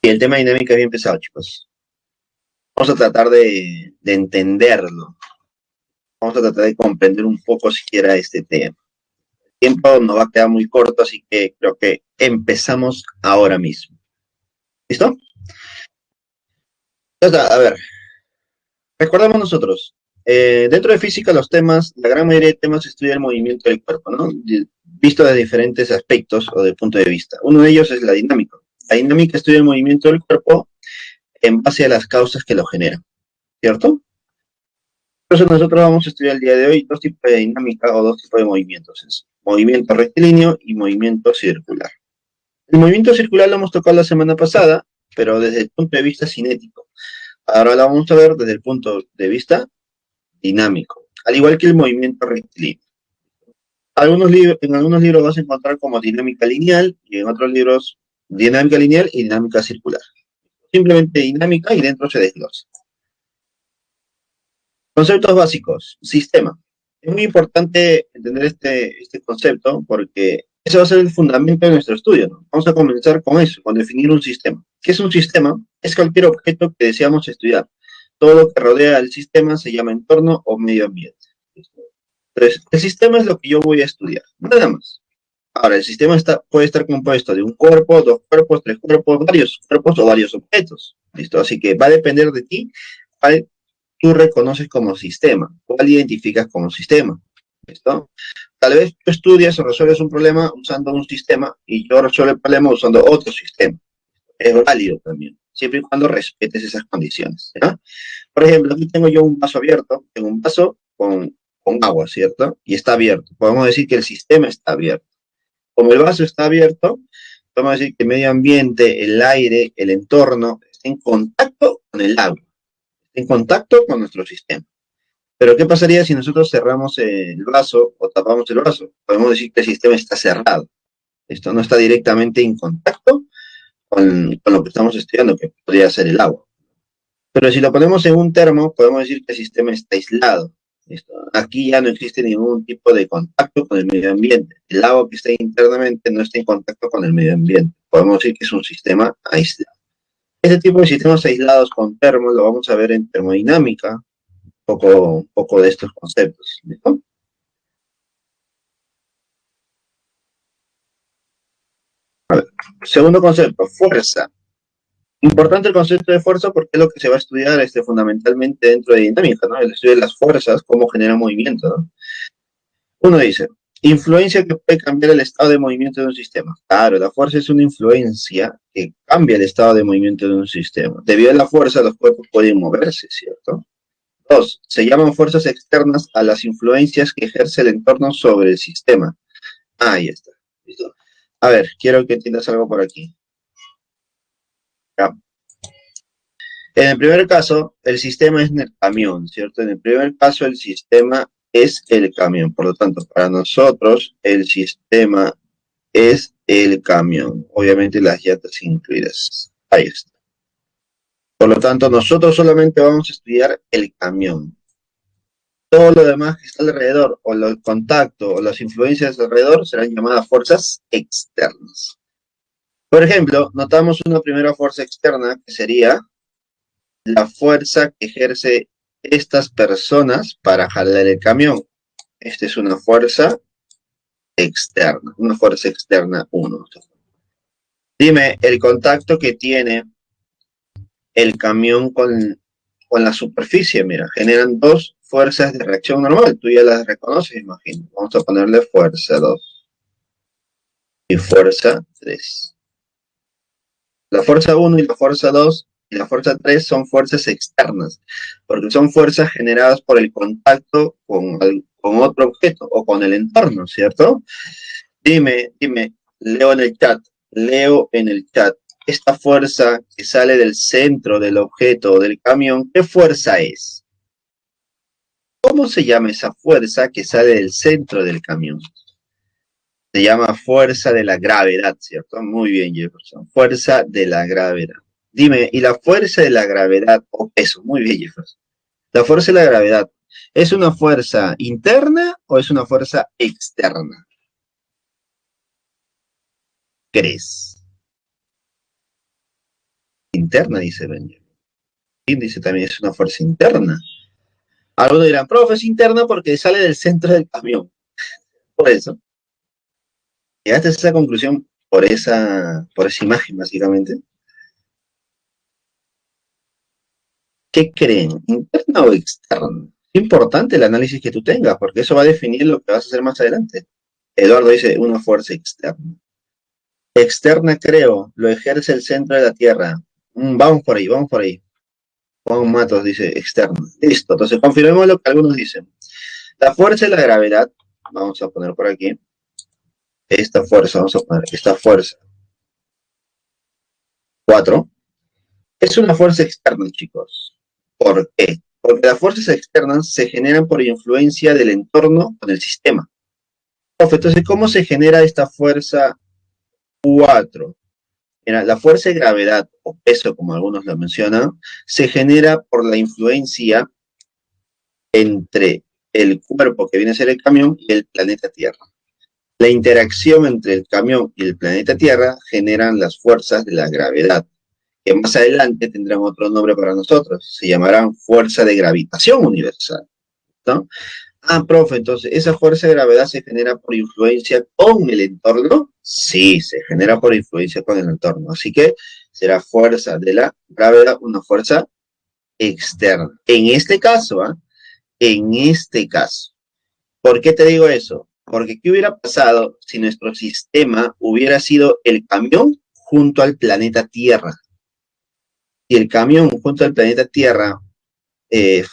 Y el tema de dinámica es bien pesado, chicos. Vamos a tratar de entenderlo. Vamos a tratar de comprender un poco siquiera este tema. El tiempo nos va a quedar muy corto, así que creo que empezamos ahora mismo. ¿Listo? Entonces, a ver, recordamos nosotros. Dentro de física, los temas, la gran mayoría de temas estudia el movimiento del cuerpo, ¿no? Visto de diferentes aspectos o de punto de vista. Uno de ellos es la dinámica. La dinámica estudia el movimiento del cuerpo en base a las causas que lo generan, ¿cierto? Por eso nosotros vamos a estudiar el día de hoy dos tipos de dinámica o dos tipos de movimientos. Es movimiento rectilíneo y movimiento circular. El movimiento circular lo hemos tocado la semana pasada, pero desde el punto de vista cinético. Ahora lo vamos a ver desde el punto de vista dinámico, al igual que el movimiento rectilíneo. En algunos libros vas a encontrar como dinámica lineal y en otros libros dinámica lineal y dinámica circular. Simplemente dinámica y dentro se desglosa. Conceptos básicos. Sistema. Es muy importante entender este concepto porque ese va a ser el fundamento de nuestro estudio, ¿no? Vamos a comenzar con eso, con definir un sistema. ¿Qué es un sistema? Es cualquier objeto que deseamos estudiar. Todo lo que rodea al sistema se llama entorno o medio ambiente. Entonces, el sistema es lo que yo voy a estudiar, nada más. Ahora, el sistema puede estar compuesto de un cuerpo, dos cuerpos, tres cuerpos, varios cuerpos o varios objetos. ¿Listo? Así que va a depender de ti cuál tú reconoces como sistema, cuál identificas como sistema. ¿Listo? Tal vez tú estudias o resuelves un problema usando un sistema y yo resuelvo el problema usando otro sistema. Es válido también, siempre y cuando respetes esas condiciones. ¿Ya? Por ejemplo, aquí tengo yo un vaso abierto, tengo un vaso con agua, ¿cierto? Y está abierto. Podemos decir que el sistema está abierto. Como el vaso está abierto, podemos decir que el medio ambiente, el aire, el entorno, está en contacto con el agua, está en contacto con nuestro sistema. Pero ¿qué pasaría si nosotros cerramos el vaso o tapamos el vaso? Podemos decir que el sistema está cerrado. Esto no está directamente en contacto con lo que estamos estudiando, que podría ser el agua. Pero si lo ponemos en un termo, podemos decir que el sistema está aislado. ¿Listo? Aquí ya no existe ningún tipo de contacto con el medio ambiente. El agua que está internamente no está en contacto con el medio ambiente. Podemos decir que es un sistema aislado. Este tipo de sistemas aislados con termos lo vamos a ver en termodinámica, un poco de estos conceptos. ¿Listo? A ver. Segundo concepto, fuerza. Importante el concepto de fuerza porque es lo que se va a estudiar fundamentalmente dentro de dinámica, ¿no? El estudio de las fuerzas, cómo genera movimiento, ¿no? Uno dice, influencia que puede cambiar el estado de movimiento de un sistema. Claro, la fuerza es una influencia que cambia el estado de movimiento de un sistema. Debido a la fuerza, los cuerpos pueden moverse, ¿cierto? Dos, se llaman fuerzas externas a las influencias que ejerce el entorno sobre el sistema. Ahí está. ¿Listo? A ver, quiero que entiendas algo por aquí. Ya. En el primer caso, el sistema es el camión, ¿cierto? En el primer caso, el sistema es el camión. Por lo tanto, para nosotros, el sistema es el camión. Obviamente las llantas incluidas. Ahí está. Por lo tanto, nosotros solamente vamos a estudiar el camión. Todo lo demás que está alrededor, o el contacto, o las influencias alrededor, serán llamadas fuerzas externas. Por ejemplo, notamos una primera fuerza externa, que sería la fuerza que ejerce estas personas para jalar el camión. Esta es una fuerza externa 1. Dime, el contacto que tiene el camión con la superficie, mira, generan dos fuerzas de reacción normal, tú ya las reconoces, imagino. Vamos a ponerle fuerza 2 y fuerza 3. La fuerza 1 y la fuerza 2 y la fuerza 3 son fuerzas externas, porque son fuerzas generadas por el contacto con otro objeto o con el entorno, ¿cierto? Dime, leo en el chat, esta fuerza que sale del centro del objeto o del camión, ¿qué fuerza es? ¿Cómo se llama esa fuerza que sale del centro del camión? Se llama fuerza de la gravedad, ¿cierto? Muy bien, Jefferson. Fuerza de la gravedad. Dime, ¿y la fuerza de la gravedad o peso? Muy bien, Jefferson. La fuerza de la gravedad, ¿es una fuerza interna o es una fuerza externa? ¿Crees? Interna, dice Benjamin. Y dice también es una fuerza interna. Algunos dirán, profe, es interna porque sale del centro del camión. Por eso. Llegaste a esa conclusión por esa imagen, básicamente. ¿Qué creen? ¿Interna o externa? Es importante el análisis que tú tengas, porque eso va a definir lo que vas a hacer más adelante. Eduardo dice, una fuerza externa. Externa, creo, lo ejerce el centro de la Tierra. Vamos por ahí, vamos por ahí. Juan Matos dice externa. Listo, entonces confirmemos lo que algunos dicen. La fuerza y la gravedad, vamos a poner por aquí, esta fuerza, vamos a poner esta fuerza 4, es una fuerza externa, chicos. ¿Por qué? Porque las fuerzas externas se generan por influencia del entorno con el sistema. Entonces, ¿cómo se genera esta fuerza 4? Mira, la fuerza de gravedad, o peso, como algunos lo mencionan, se genera por la influencia entre el cuerpo que viene a ser el camión y el planeta Tierra. La interacción entre el camión y el planeta Tierra generan las fuerzas de la gravedad, que más adelante tendrán otro nombre para nosotros, se llamarán fuerza de gravitación universal, ¿no? Profe, entonces, ¿esa fuerza de gravedad se genera por influencia con el entorno? Sí, se genera por influencia con el entorno, así que será fuerza de la gravedad una fuerza externa. En este caso, en este caso. ¿Por qué te digo eso? Porque ¿qué hubiera pasado si nuestro sistema hubiera sido el camión junto al planeta Tierra? Si el camión junto al planeta Tierra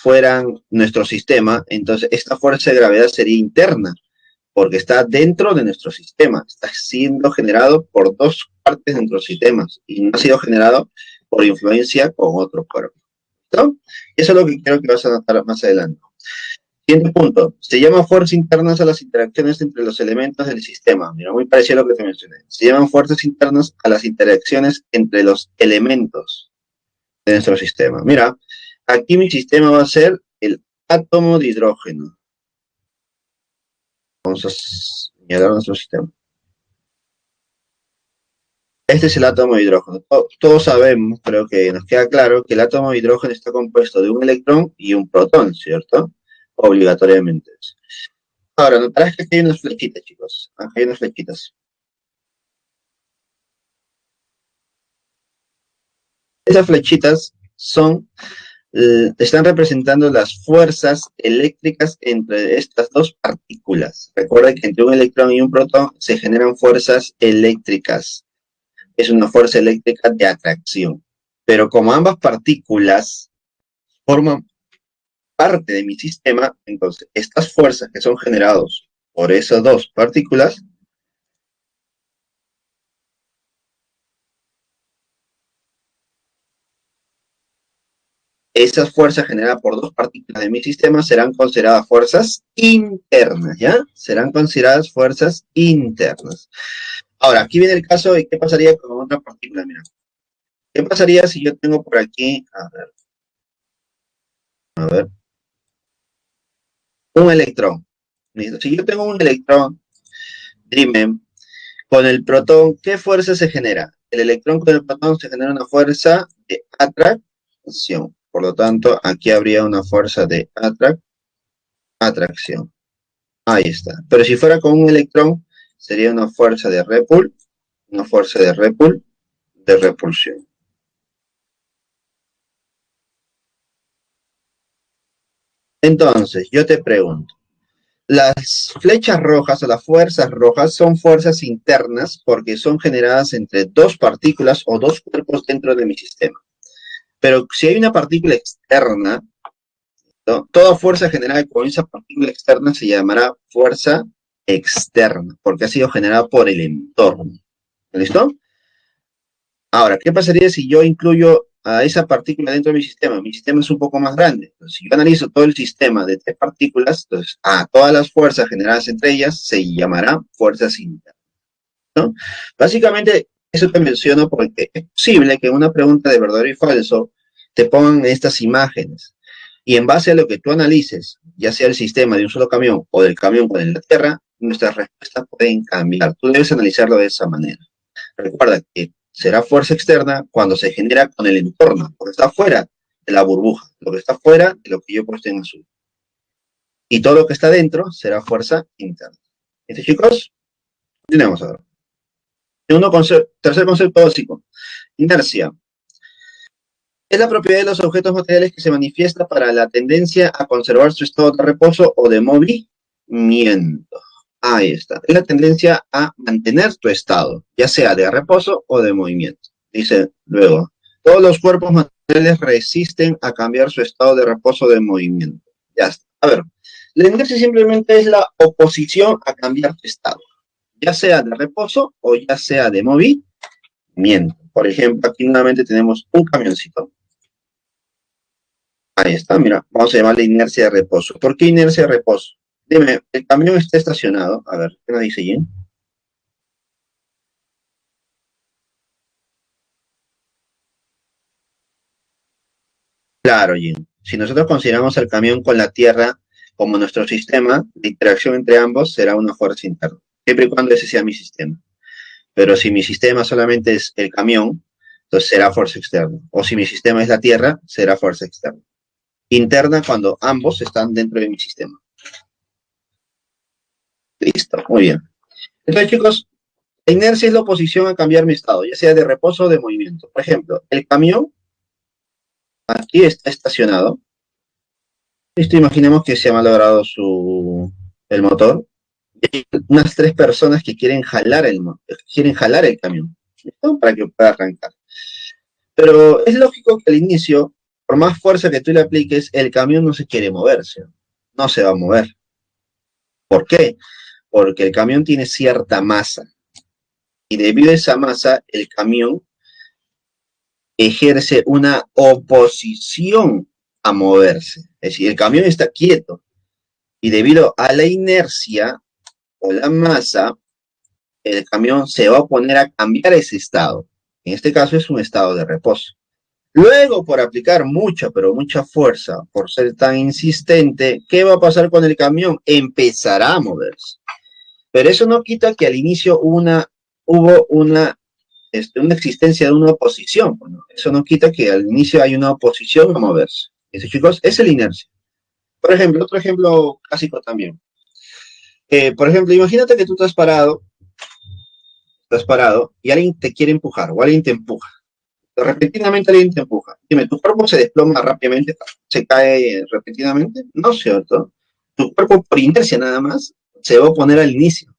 fueran nuestro sistema, entonces esta fuerza de gravedad sería interna, porque está dentro de nuestro sistema, está siendo generado por dos partes de nuestros sistemas y no ha sido generado por influencia con otro cuerpo. ¿No? Eso es lo que quiero que vas a notar más adelante. Siguiente punto. Se llama fuerzas internas a las interacciones entre los elementos del sistema. Mira, muy parecido a lo que te mencioné. Se llaman fuerzas internas a las interacciones entre los elementos de nuestro sistema. Mira, aquí mi sistema va a ser el átomo de hidrógeno. Vamos a señalar nuestro sistema. Este es el átomo de hidrógeno. Todos sabemos, creo que nos queda claro, que el átomo de hidrógeno está compuesto de un electrón y un protón, ¿cierto? Obligatoriamente. Ahora, notarás que aquí hay unas flechitas, chicos. Aquí hay unas flechitas. Esas flechitas están representando las fuerzas eléctricas entre estas dos partículas. Recuerda que entre un electrón y un protón se generan fuerzas eléctricas. Es una fuerza eléctrica de atracción. Pero como ambas partículas forman parte de mi sistema, entonces estas fuerzas que son generadas por esas dos partículas esas fuerzas generadas por dos partículas de mi sistema serán consideradas fuerzas internas, ¿ya? Serán consideradas fuerzas internas. Ahora, aquí viene el caso de qué pasaría con otra partícula, mira. ¿Qué pasaría si yo tengo por aquí, a ver, un electrón? ¿Listo? Si yo tengo un electrón, dime, con el protón, ¿qué fuerza se genera? El electrón con el protón se genera una fuerza de atracción. Por lo tanto, aquí habría una fuerza de atracción. Ahí está. Pero si fuera con un electrón, sería una fuerza de repulsión. Entonces, yo te pregunto, las flechas rojas o las fuerzas rojas son fuerzas internas porque son generadas entre dos partículas o dos cuerpos dentro de mi sistema. Pero si hay una partícula externa, ¿no? Toda fuerza generada con esa partícula externa se llamará fuerza externa, porque ha sido generada por el entorno. ¿Listo? Ahora, ¿qué pasaría si yo incluyo a esa partícula dentro de mi sistema? Mi sistema es un poco más grande. Entonces, si yo analizo todo el sistema de tres partículas, entonces a todas las fuerzas generadas entre ellas se llamará fuerzas internas, ¿no? Básicamente, eso te menciono porque es posible que en una pregunta de verdadero y falso te pongan estas imágenes. Y en base a lo que tú analices, ya sea el sistema de un solo camión o del camión con la Tierra, nuestras respuestas pueden cambiar. Tú debes analizarlo de esa manera. Recuerda que será fuerza externa cuando se genera con el entorno, porque está fuera de la burbuja, lo que está fuera de lo que yo he puesto en azul. Y todo lo que está dentro será fuerza interna. ¿Listo, chicos? Continuemos ahora. Tercer concepto básico. Inercia. Es la propiedad de los objetos materiales que se manifiesta para la tendencia a conservar su estado de reposo o de movimiento. Ahí está. Es la tendencia a mantener tu estado, ya sea de reposo o de movimiento. Dice luego, todos los cuerpos materiales resisten a cambiar su estado de reposo o de movimiento. Ya está. A ver, la inercia simplemente es la oposición a cambiar tu estado, ya sea de reposo o ya sea de movimiento. Por ejemplo, aquí nuevamente tenemos un camioncito. Ahí está, mira, vamos a llamarle inercia de reposo. ¿Por qué inercia de reposo? Dime, el camión está estacionado. A ver, ¿qué nos dice Jim? Claro, Jim. Si nosotros consideramos el camión con la Tierra como nuestro sistema, la interacción entre ambos será una fuerza interna, siempre y cuando ese sea mi sistema. Pero si mi sistema solamente es el camión, entonces será fuerza externa. O si mi sistema es la Tierra, será fuerza externa. Interna cuando ambos están dentro de mi sistema. Listo, muy bien. Entonces, chicos, la inercia es la oposición a cambiar mi estado, ya sea de reposo o de movimiento. Por ejemplo, el camión aquí está estacionado. Listo, imaginemos que se ha malogrado el motor. Hay unas 3 personas que quieren jalar el camión, ¿listo? Para que pueda arrancar. Pero es lógico que al inicio, por más fuerza que tú le apliques, el camión no se quiere moverse. No se va a mover. ¿Por qué? Porque el camión tiene cierta masa. Y debido a esa masa, el camión ejerce una oposición a moverse. Es decir, el camión está quieto. Y debido a la inercia o la masa, el camión se va a oponer a cambiar ese estado. En este caso es un estado de reposo. Luego, por aplicar mucha, pero mucha fuerza, por ser tan insistente, ¿qué va a pasar con el camión? Empezará a moverse. Pero eso no quita que al inicio hubo una existencia de una oposición. Bueno, eso no quita que al inicio hay una oposición a moverse. Eso, chicos, es la inercia. Por ejemplo, otro ejemplo clásico también. Por ejemplo, imagínate que tú estás parado y alguien te quiere empujar o alguien te empuja. Repentinamente alguien te empuja. Dime, ¿tu cuerpo se desploma rápidamente? ¿Se cae repentinamente? No es cierto. Tu cuerpo por inercia nada más se va a oponer al inicio.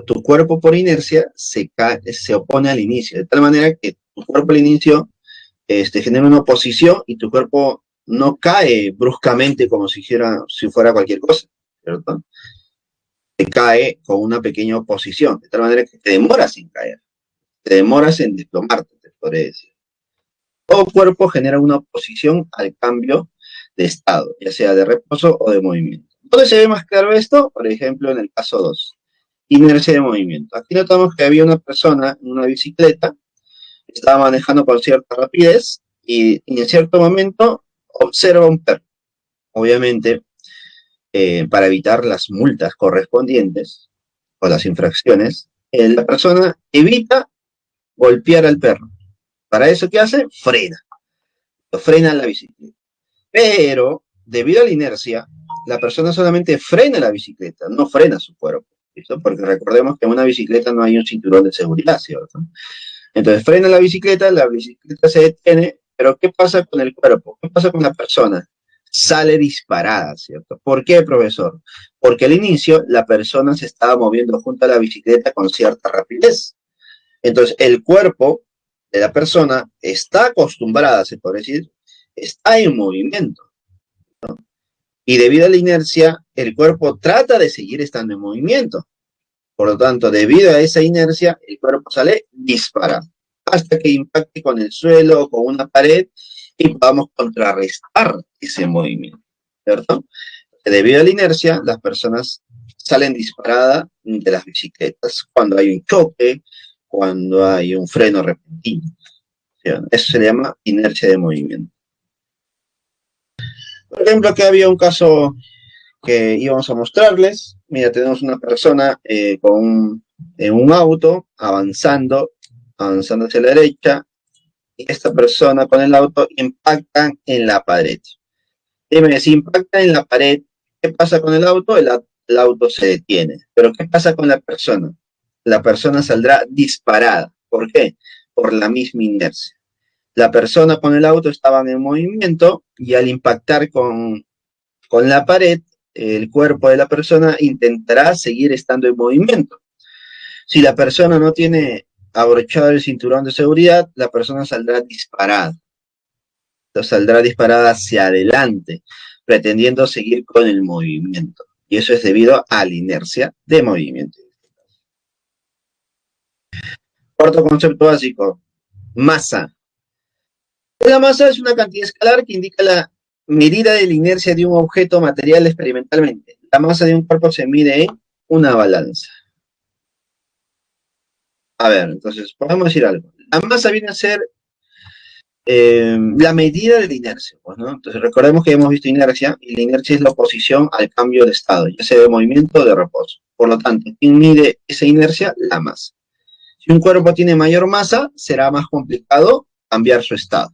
Tu cuerpo por inercia se opone al inicio, de tal manera que tu cuerpo al inicio genera una oposición y tu cuerpo no cae bruscamente como si fuera cualquier cosa, ¿cierto? Te cae con una pequeña oposición, de tal manera que te demoras en caer, te demoras en desplomarte, te podría decir. Todo cuerpo genera una oposición al cambio de estado, ya sea de reposo o de movimiento. ¿Dónde se ve más claro esto? Por ejemplo, en el caso 2. Inercia de movimiento. Aquí notamos que había una persona en una bicicleta, estaba manejando con cierta rapidez y en cierto momento observa un perro. Obviamente, para evitar las multas correspondientes o las infracciones, la persona evita golpear al perro. Para eso, ¿qué hace? Frena la bicicleta. Pero, debido a la inercia, la persona solamente frena la bicicleta, no frena su cuerpo. ¿Listo? Porque recordemos que en una bicicleta no hay un cinturón de seguridad, ¿cierto? Entonces frena la bicicleta se detiene, pero ¿qué pasa con el cuerpo? ¿Qué pasa con la persona? Sale disparada, ¿cierto? ¿Por qué, profesor? Porque al inicio la persona se estaba moviendo junto a la bicicleta con cierta rapidez. Entonces el cuerpo de la persona está acostumbrada, se puede decir, está en movimiento, ¿no? Y debido a la inercia, el cuerpo trata de seguir estando en movimiento. Por lo tanto, debido a esa inercia, el cuerpo sale disparado hasta que impacte con el suelo o con una pared y podamos contrarrestar ese movimiento, ¿cierto? Debido a la inercia, las personas salen disparadas de las bicicletas cuando hay un choque, cuando hay un freno repentino, ¿cierto? Eso se le llama inercia de movimiento. Por ejemplo, aquí había un caso que íbamos a mostrarles. Mira, tenemos una persona en un auto avanzando avanzando hacia la derecha, y esta persona con el auto impactan en la pared. Dime, si impacta en la pared, ¿qué pasa con el auto? El auto se detiene. Pero ¿qué pasa con la persona? La persona saldrá disparada. ¿Por qué? Por la misma inercia. La persona con el auto estaban en movimiento y al impactar con la pared, el cuerpo de la persona intentará seguir estando en movimiento. Si la persona no tiene abrochado el cinturón de seguridad, la persona saldrá disparada. Entonces saldrá disparada hacia adelante, pretendiendo seguir con el movimiento. Y eso es debido a la inercia de movimiento. Cuarto concepto básico, masa. La masa es una cantidad escalar que indica la medida de la inercia de un objeto material experimentalmente. La masa de un cuerpo se mide en una balanza. A ver, entonces, podemos decir algo. La masa viene a ser la medida de la inercia, pues, ¿no? Entonces, recordemos que hemos visto inercia, y la inercia es la oposición al cambio de estado, ya sea de movimiento o de reposo. Por lo tanto, ¿quién mide esa inercia? La masa. Si un cuerpo tiene mayor masa, será más complicado cambiar su estado.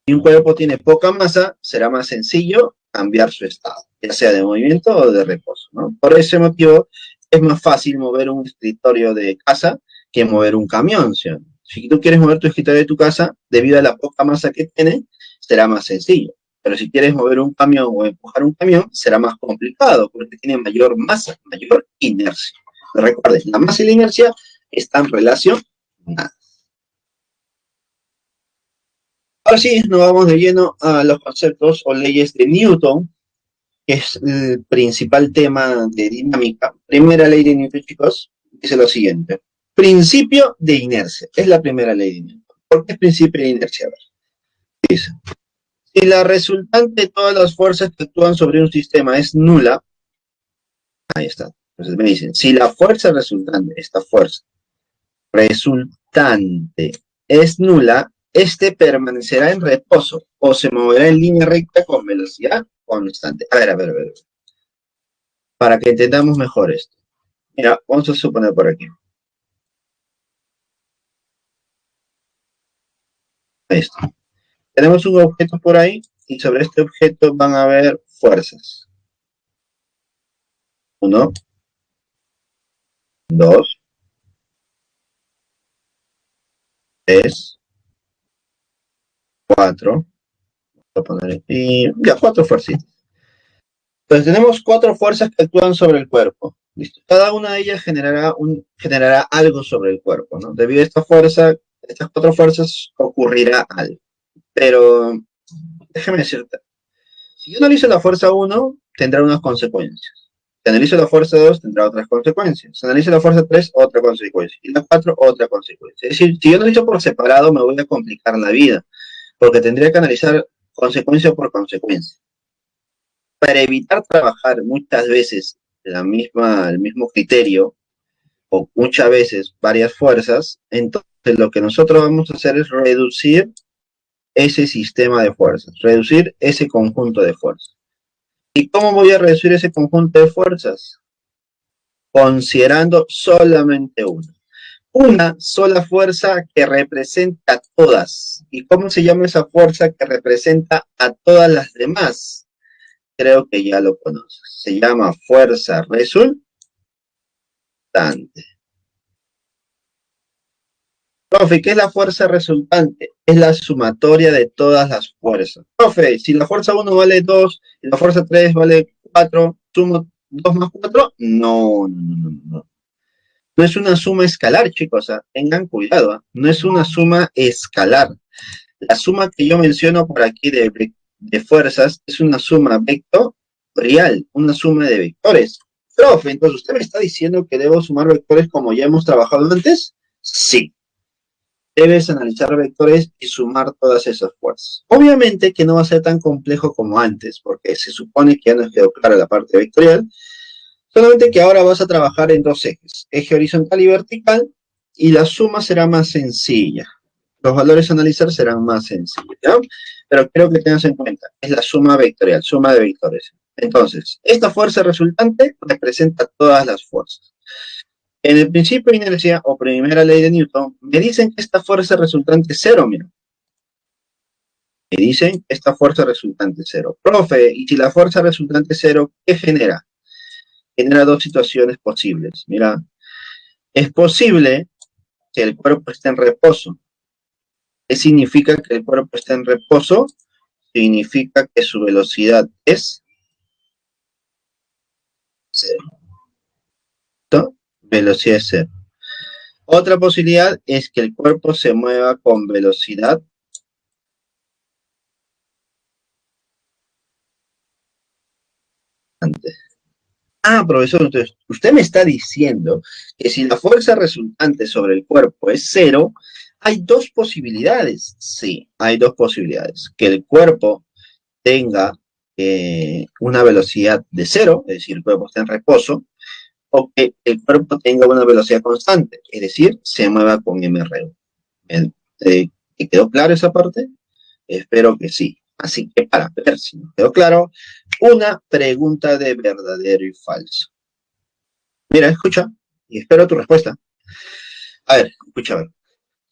Si un cuerpo tiene poca masa, será más sencillo cambiar su estado, ya sea de movimiento o de reposo, ¿no? Por ese motivo, es más fácil mover un escritorio de casa que mover un camión, ¿sí? Si tú quieres mover tu escritorio de tu casa, debido a la poca masa que tiene, será más sencillo. Pero si quieres mover un camión o empujar un camión, será más complicado, porque tiene mayor masa, mayor inercia. Recuerden, la masa y la inercia están relacionadas. Ahora sí, nos vamos de lleno a los conceptos o leyes de Newton, que es el principal tema de dinámica. Primera ley de Newton, chicos, dice lo siguiente. Principio de inercia. Es la primera ley de Newton. ¿Por qué es principio de inercia? A ver, dice, si la resultante de todas las fuerzas que actúan sobre un sistema es nula, ahí está. Entonces me dicen, si la fuerza resultante, esta fuerza resultante es nula, este permanecerá en reposo o se moverá en línea recta con velocidad constante. A ver. Para que entendamos mejor esto. Mira, vamos a suponer por aquí. Ahí está. Tenemos un objeto por ahí y sobre este objeto van a haber fuerzas. 1, 2, 3, 4. Voy a poner aquí. Ya, 4 fuerzas. Entonces tenemos 4 fuerzas que actúan sobre el cuerpo. ¿Listo? Cada una de ellas generará algo sobre el cuerpo, ¿no? Debido a esta fuerza, estas 4 fuerzas ocurrirá algo. Pero déjame decirte, si yo analizo la fuerza 1, tendrá unas consecuencias. Si analizo la fuerza 2, tendrá otras consecuencias. Si analizo la fuerza 3, otra consecuencia. Y la 4, otra consecuencia. Es decir, si yo analizo por separado, me voy a complicar la vida, porque tendría que analizar consecuencia por consecuencia. Para evitar trabajar muchas veces el mismo criterio, o muchas veces varias fuerzas, entonces lo que nosotros vamos a hacer es reducir ese sistema de fuerzas, reducir ese conjunto de fuerzas. ¿Y cómo voy a reducir ese conjunto de fuerzas? Considerando solamente una. Una sola fuerza que representa a todas. ¿Y cómo se llama esa fuerza que representa a todas las demás? Creo que ya lo conoces. Se llama fuerza resultante. Profe, ¿qué es la fuerza resultante? Es la sumatoria de todas las fuerzas. Profe, si la fuerza 1 vale 2 y la fuerza 3 vale 4, ¿sumo 2 más 4? No. No es una suma escalar, chicos. Tengan cuidado. No es una suma escalar. La suma que yo menciono por aquí de fuerzas es una suma vectorial, una suma de vectores. Profe, entonces, ¿usted me está diciendo que debo sumar vectores como ya hemos trabajado antes? Sí. Debes analizar vectores y sumar todas esas fuerzas. Obviamente que no va a ser tan complejo como antes, porque se supone que ya nos quedó clara la parte vectorial, solamente que ahora vas a trabajar en 2 ejes, eje horizontal y vertical, y la suma será más sencilla. Los valores a analizar serán más sencillos, ¿ya? Pero creo que tengas en cuenta, es la suma vectorial, suma de vectores. Entonces, esta fuerza resultante representa todas las fuerzas. En el principio de inercia o primera ley de Newton, me dicen que esta fuerza resultante es cero, mira. Me dicen que esta fuerza resultante es cero. Profe, y si la fuerza resultante es cero, ¿qué genera? Genera dos situaciones posibles. Mira, es posible que el cuerpo esté en reposo. ¿Qué significa que el cuerpo esté en reposo? Significa que su velocidad es cero. ¿No? Velocidad es cero. Otra posibilidad es que el cuerpo se mueva con velocidad antes. Ah, profesor, entonces, usted me está diciendo que si la fuerza resultante sobre el cuerpo es cero, hay dos posibilidades. Sí, hay dos posibilidades. Que el cuerpo tenga una velocidad de cero, es decir, el cuerpo esté en reposo, o que el cuerpo tenga una velocidad constante, es decir, se mueva con mRU. ¿Te quedó claro esa parte? Espero que sí. Así que para ver si nos quedó claro, una pregunta de verdadero y falso. Mira, escucha, y espero tu respuesta. A ver, escucha, a ver.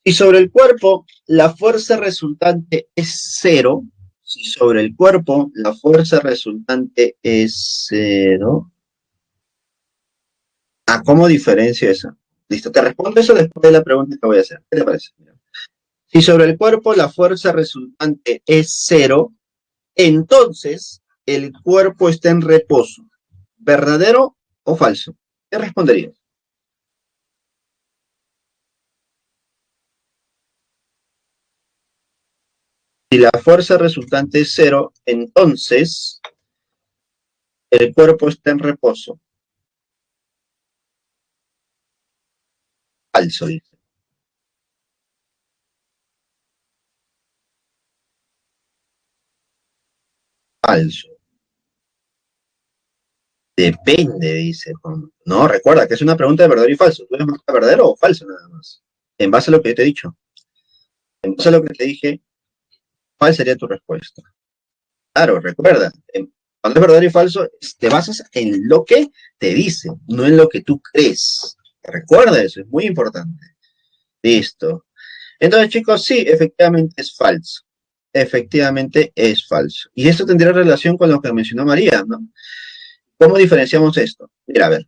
Si sobre el cuerpo la fuerza resultante es cero, si sobre el cuerpo la fuerza resultante es cero, ¿a cómo diferencio eso? Listo, te respondo eso después de la pregunta que voy a hacer. ¿Qué te parece? Si sobre el cuerpo la fuerza resultante es cero, entonces el cuerpo está en reposo. ¿Verdadero o falso? ¿Qué responderías? Si la fuerza resultante es cero, entonces el cuerpo está en reposo. Falso, dice. Falso. Depende, dice Juan. No, recuerda que es una pregunta de verdadero y falso. Tú eres más verdadero o falso nada más. En base a lo que te he dicho. En base a lo que te dije, ¿cuál sería tu respuesta? Claro, recuerda. Cuando es verdadero y falso, te basas en lo que te dice, no en lo que tú crees. Recuerda eso, es muy importante. Listo. Entonces, chicos, sí, efectivamente es falso. Efectivamente es falso. Y esto tendría relación con lo que mencionó María, ¿no? ¿Cómo diferenciamos esto? Mira, a ver,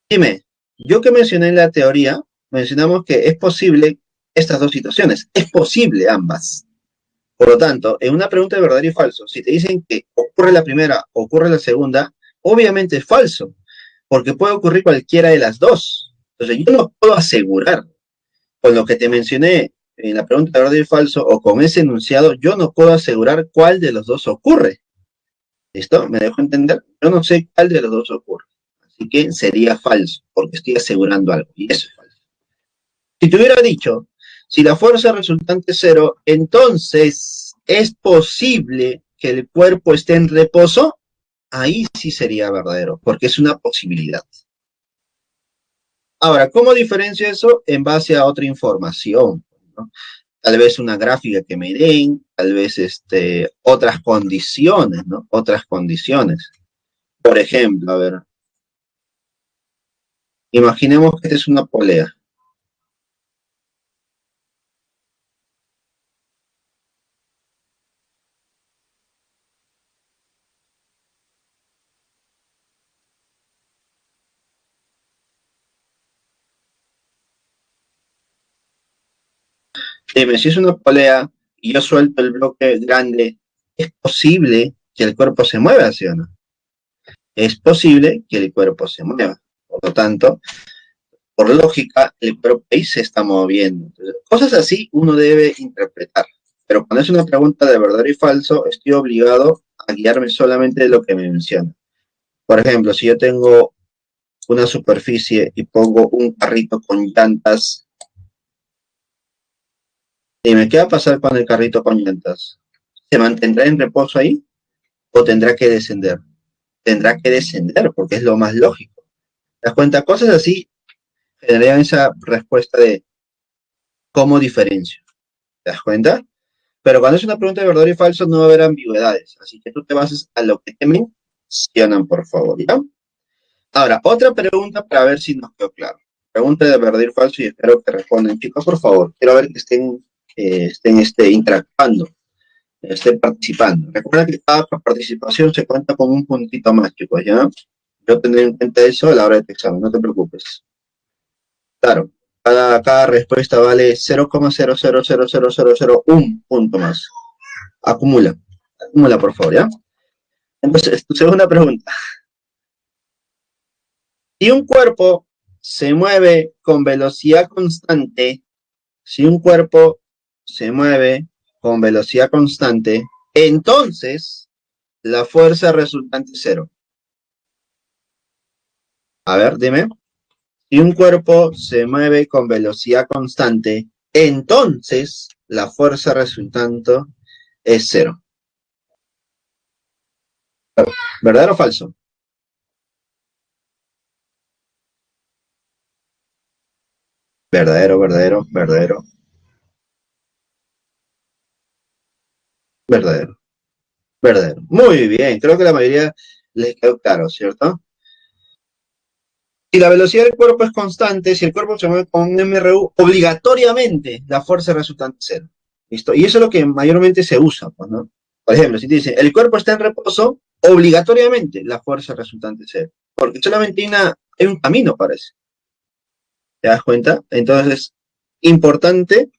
dime, yo que mencioné en la teoría, mencionamos que es posible estas dos situaciones. Es posible ambas. Por lo tanto, en una pregunta de verdadero y falso, si te dicen que ocurre la primera, ocurre la segunda, obviamente es falso, porque puede ocurrir cualquiera de las dos. Entonces, yo no puedo asegurar con lo que te mencioné en la pregunta de verdadero y falso o con ese enunciado, yo no puedo asegurar cuál de los dos ocurre. ¿Listo? ¿Me dejo entender? Yo no sé cuál de los dos ocurre. Así que sería falso, porque estoy asegurando algo, y eso es falso. Si te hubiera dicho, si la fuerza resultante es cero, entonces es posible que el cuerpo esté en reposo, ahí sí sería verdadero, porque es una posibilidad. Ahora, ¿cómo diferencio eso? En base a otra información, ¿no? Tal vez una gráfica que me den, tal vez otras condiciones, ¿no? Otras condiciones. Por ejemplo, a ver, imaginemos que esta es una polea. Dime, si es una polea y yo suelto el bloque grande, ¿es posible que el cuerpo se mueva, sí o no? Es posible que el cuerpo se mueva. Por lo tanto, por lógica, el cuerpo ahí se está moviendo. Entonces, cosas así uno debe interpretar. Pero cuando es una pregunta de verdadero y falso, estoy obligado a guiarme solamente de lo que me menciona. Por ejemplo, si yo tengo una superficie y pongo un carrito con llantas, dime, ¿qué va a pasar con el carrito con llantas? ¿Se mantendrá en reposo ahí o tendrá que descender? Tendrá que descender porque es lo más lógico. ¿Te das cuenta? Cosas así generarían esa respuesta de cómo diferencio. ¿Te das cuenta? Pero cuando es una pregunta de verdadero y falso no va a haber ambigüedades. Así que tú te bases a lo que te mencionan, por favor. ¿Ya? Ahora, otra pregunta para ver si nos quedó claro. Pregunta de verdadero y falso y espero que respondan. Chicos, por favor, quiero ver que estén interactuando, estén participando. Recuerda que cada participación se cuenta con un puntito más, chicos, ¿ya? Yo tendré en cuenta eso a la hora de tu examen, no te preocupes. Claro, cada respuesta vale 0,000001 punto más. Acumula, acumula, por favor, ¿ya? Entonces, tu segunda pregunta. Si un cuerpo se mueve con velocidad constante, si un cuerpo se mueve con velocidad constante, entonces la fuerza resultante es cero. A ver, dime. Si un cuerpo se mueve con velocidad constante, entonces la fuerza resultante es cero. ¿Verdadero o falso? Verdadero, verdadero, verdadero, verdadero, verdadero. Muy bien, creo que la mayoría les quedó claro, ¿cierto? Si la velocidad del cuerpo es constante, si el cuerpo se mueve con un MRU, obligatoriamente la fuerza resultante es cero. ¿Listo? Y eso es lo que mayormente se usa, pues, ¿no? Por ejemplo, si te dice, el cuerpo está en reposo, obligatoriamente la fuerza resultante es cero. Porque solamente hay un camino para eso. ¿Te das cuenta? Entonces, importante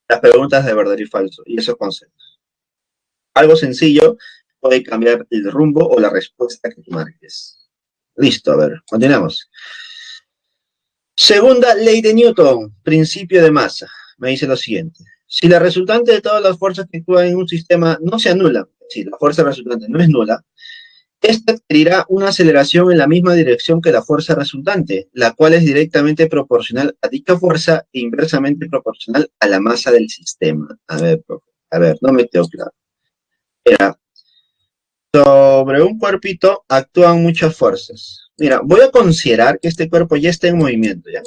las preguntas de verdadero y falso y esos conceptos. Algo sencillo puede cambiar el rumbo o la respuesta que tú marques. Listo, a ver, continuamos. Segunda ley de Newton, principio de masa. Me dice lo siguiente. Si la resultante de todas las fuerzas que actúan en un sistema no se anula, si la fuerza resultante no es nula, esta adquirirá una aceleración en la misma dirección que la fuerza resultante, la cual es directamente proporcional a dicha fuerza e inversamente proporcional a la masa del sistema. A ver, no me quedó claro. Mira, sobre un cuerpito actúan muchas fuerzas. Mira, voy a considerar que este cuerpo ya está en movimiento, ¿ya?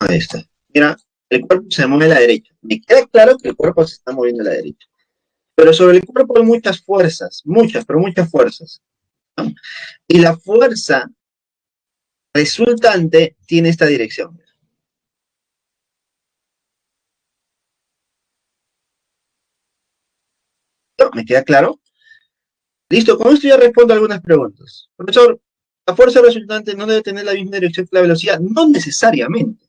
Ahí está. Mira, el cuerpo se mueve a la derecha. Me queda claro que el cuerpo se está moviendo a la derecha. Pero sobre el cuerpo hay muchas fuerzas, muchas, pero muchas fuerzas, ¿no? Y la fuerza resultante tiene esta dirección. ¿No? ¿Me queda claro? Listo, con esto ya respondo algunas preguntas. Profesor, ¿la fuerza resultante no debe tener la misma dirección que la velocidad? No necesariamente.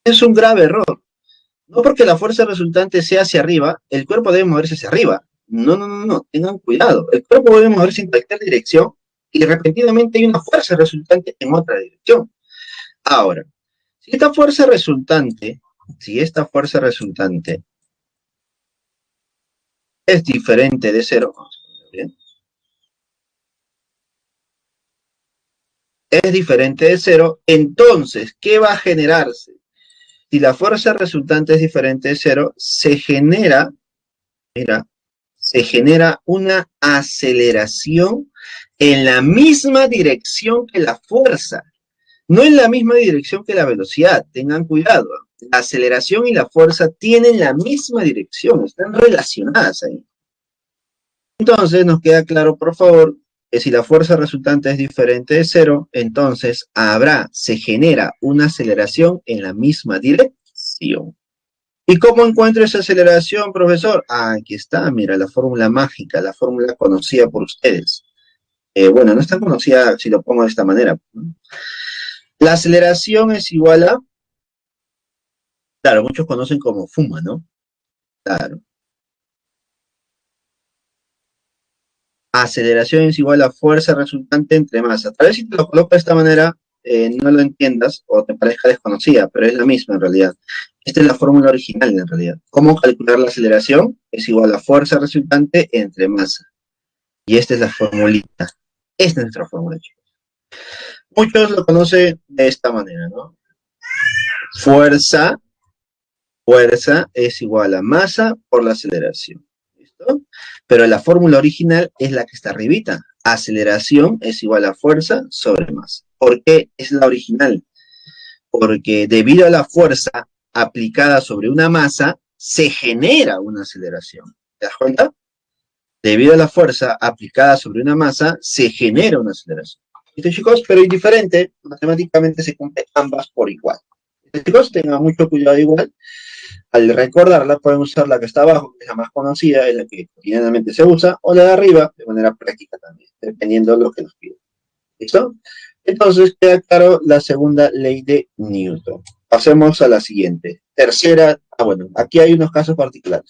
Es un grave error. No porque la fuerza resultante sea hacia arriba, el cuerpo debe moverse hacia arriba. No, no, no, no, tengan cuidado. El cuerpo debe moverse en cualquier dirección y repentinamente hay una fuerza resultante en otra dirección. Ahora, si esta fuerza resultante, si esta fuerza resultante es diferente de cero, vamos a poner bien, es diferente de cero, entonces, ¿qué va a generarse? Si la fuerza resultante es diferente de cero, se genera, mira, se genera una aceleración en la misma dirección que la fuerza, no en la misma dirección que la velocidad, tengan cuidado. La aceleración y la fuerza tienen la misma dirección, están relacionadas ahí. Entonces nos queda claro, por favor, que si la fuerza resultante es diferente de cero, entonces se genera una aceleración en la misma dirección. ¿Y cómo encuentro esa aceleración, profesor? Ah, aquí está, mira, la fórmula mágica, la fórmula conocida por ustedes. Bueno, no es tan conocida si lo pongo de esta manera, ¿no? La aceleración es igual a, claro, muchos conocen como fuma, ¿no? Claro. Aceleración es igual a fuerza resultante entre masa. Tal vez si te lo coloco de esta manera, no lo entiendas o te parezca desconocida, pero es la misma en realidad. Esta es la fórmula original en realidad. ¿Cómo calcular la aceleración? Es igual a fuerza resultante entre masa. Y esta es la formulita. Esta es nuestra fórmula, chicos. Muchos lo conocen de esta manera, ¿no? Fuerza, fuerza es igual a masa por la aceleración. ¿Listo? Pero la fórmula original es la que está arribita. Aceleración es igual a fuerza sobre masa. ¿Por qué es la original? Porque debido a la fuerza aplicada sobre una masa, se genera una aceleración. ¿Te das cuenta? Debido a la fuerza aplicada sobre una masa, se genera una aceleración. ¿Listo, chicos? Pero indiferente, matemáticamente se cumplen ambas por igual. ¿Listo, chicos? Tengan mucho cuidado igual. Al recordarla, pueden usar la que está abajo, que es la más conocida, es la que cotidianamente se usa, o la de arriba, de manera práctica también, dependiendo de lo que nos piden. ¿Listo? Entonces queda claro la segunda ley de Newton. Pasemos a la siguiente. Tercera, bueno, aquí hay unos casos particulares.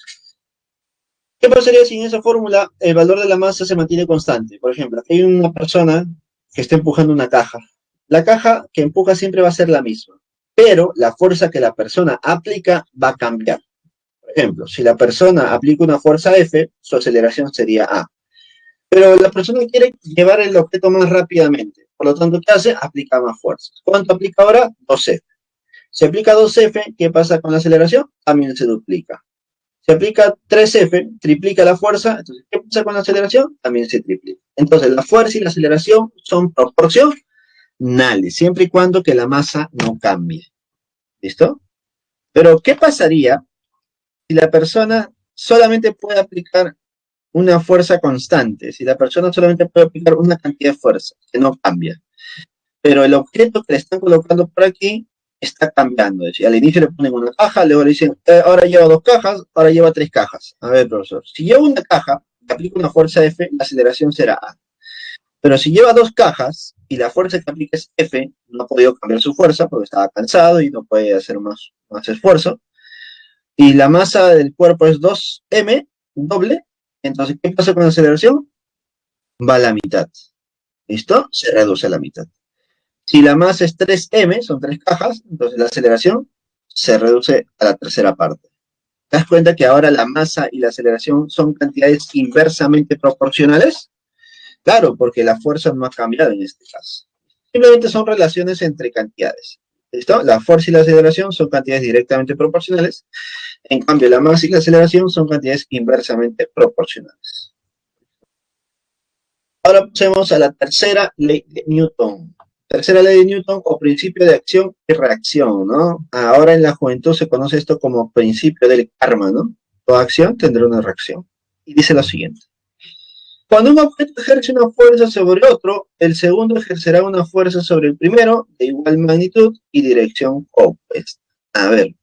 ¿Qué pasaría si en esa fórmula el valor de la masa se mantiene constante? Por ejemplo, aquí hay una persona que está empujando una caja. La caja que empuja siempre va a ser la misma, pero la fuerza que la persona aplica va a cambiar. Por ejemplo, si la persona aplica una fuerza F, su aceleración sería A. Pero la persona quiere llevar el objeto más rápidamente. Por lo tanto, ¿qué hace? Aplica más fuerzas. ¿Cuánto aplica ahora? 2F. Si aplica 2F, ¿qué pasa con la aceleración? También se duplica. Si aplica 3F, triplica la fuerza. Entonces, ¿qué pasa con la aceleración? También se triplica. Entonces, la fuerza y la aceleración son proporcionales, siempre y cuando que la masa no cambie. ¿Listo? Pero, ¿qué pasaría si la persona solamente puede aplicar una fuerza constante? Si la persona solamente puede aplicar una cantidad de fuerza, que no cambia. Pero el objeto que le están colocando por aquí está cambiando. Es decir, al inicio le ponen una caja, luego le dicen, ahora lleva 2 cajas, ahora lleva 3 cajas. A ver, profesor, si lleva una caja, le aplica una fuerza F, la aceleración será A. Pero si lleva 2 cajas y la fuerza que aplica es F, no ha podido cambiar su fuerza porque estaba cansado y no puede hacer más esfuerzo. Y la masa del cuerpo es 2m, doble. Entonces, ¿qué pasa con la aceleración? Va a la mitad. ¿Listo? Se reduce a la mitad. Si la masa es 3m, son 3 cajas, entonces la aceleración se reduce a la tercera parte. ¿Te das cuenta que ahora la masa y la aceleración son cantidades inversamente proporcionales? Claro, porque la fuerza no ha cambiado en este caso. Simplemente son relaciones entre cantidades. ¿Listo? La fuerza y la aceleración son cantidades directamente proporcionales. En cambio, la masa y la aceleración son cantidades inversamente proporcionales. Ahora pasemos a la tercera ley de Newton. Tercera ley de Newton o principio de acción y reacción, ¿no? Ahora en la juventud se conoce esto como principio del karma, ¿no? Toda acción tendrá una reacción. Y dice lo siguiente. Cuando un objeto ejerce una fuerza sobre otro, el segundo ejercerá una fuerza sobre el primero de igual magnitud y dirección opuesta. A ver.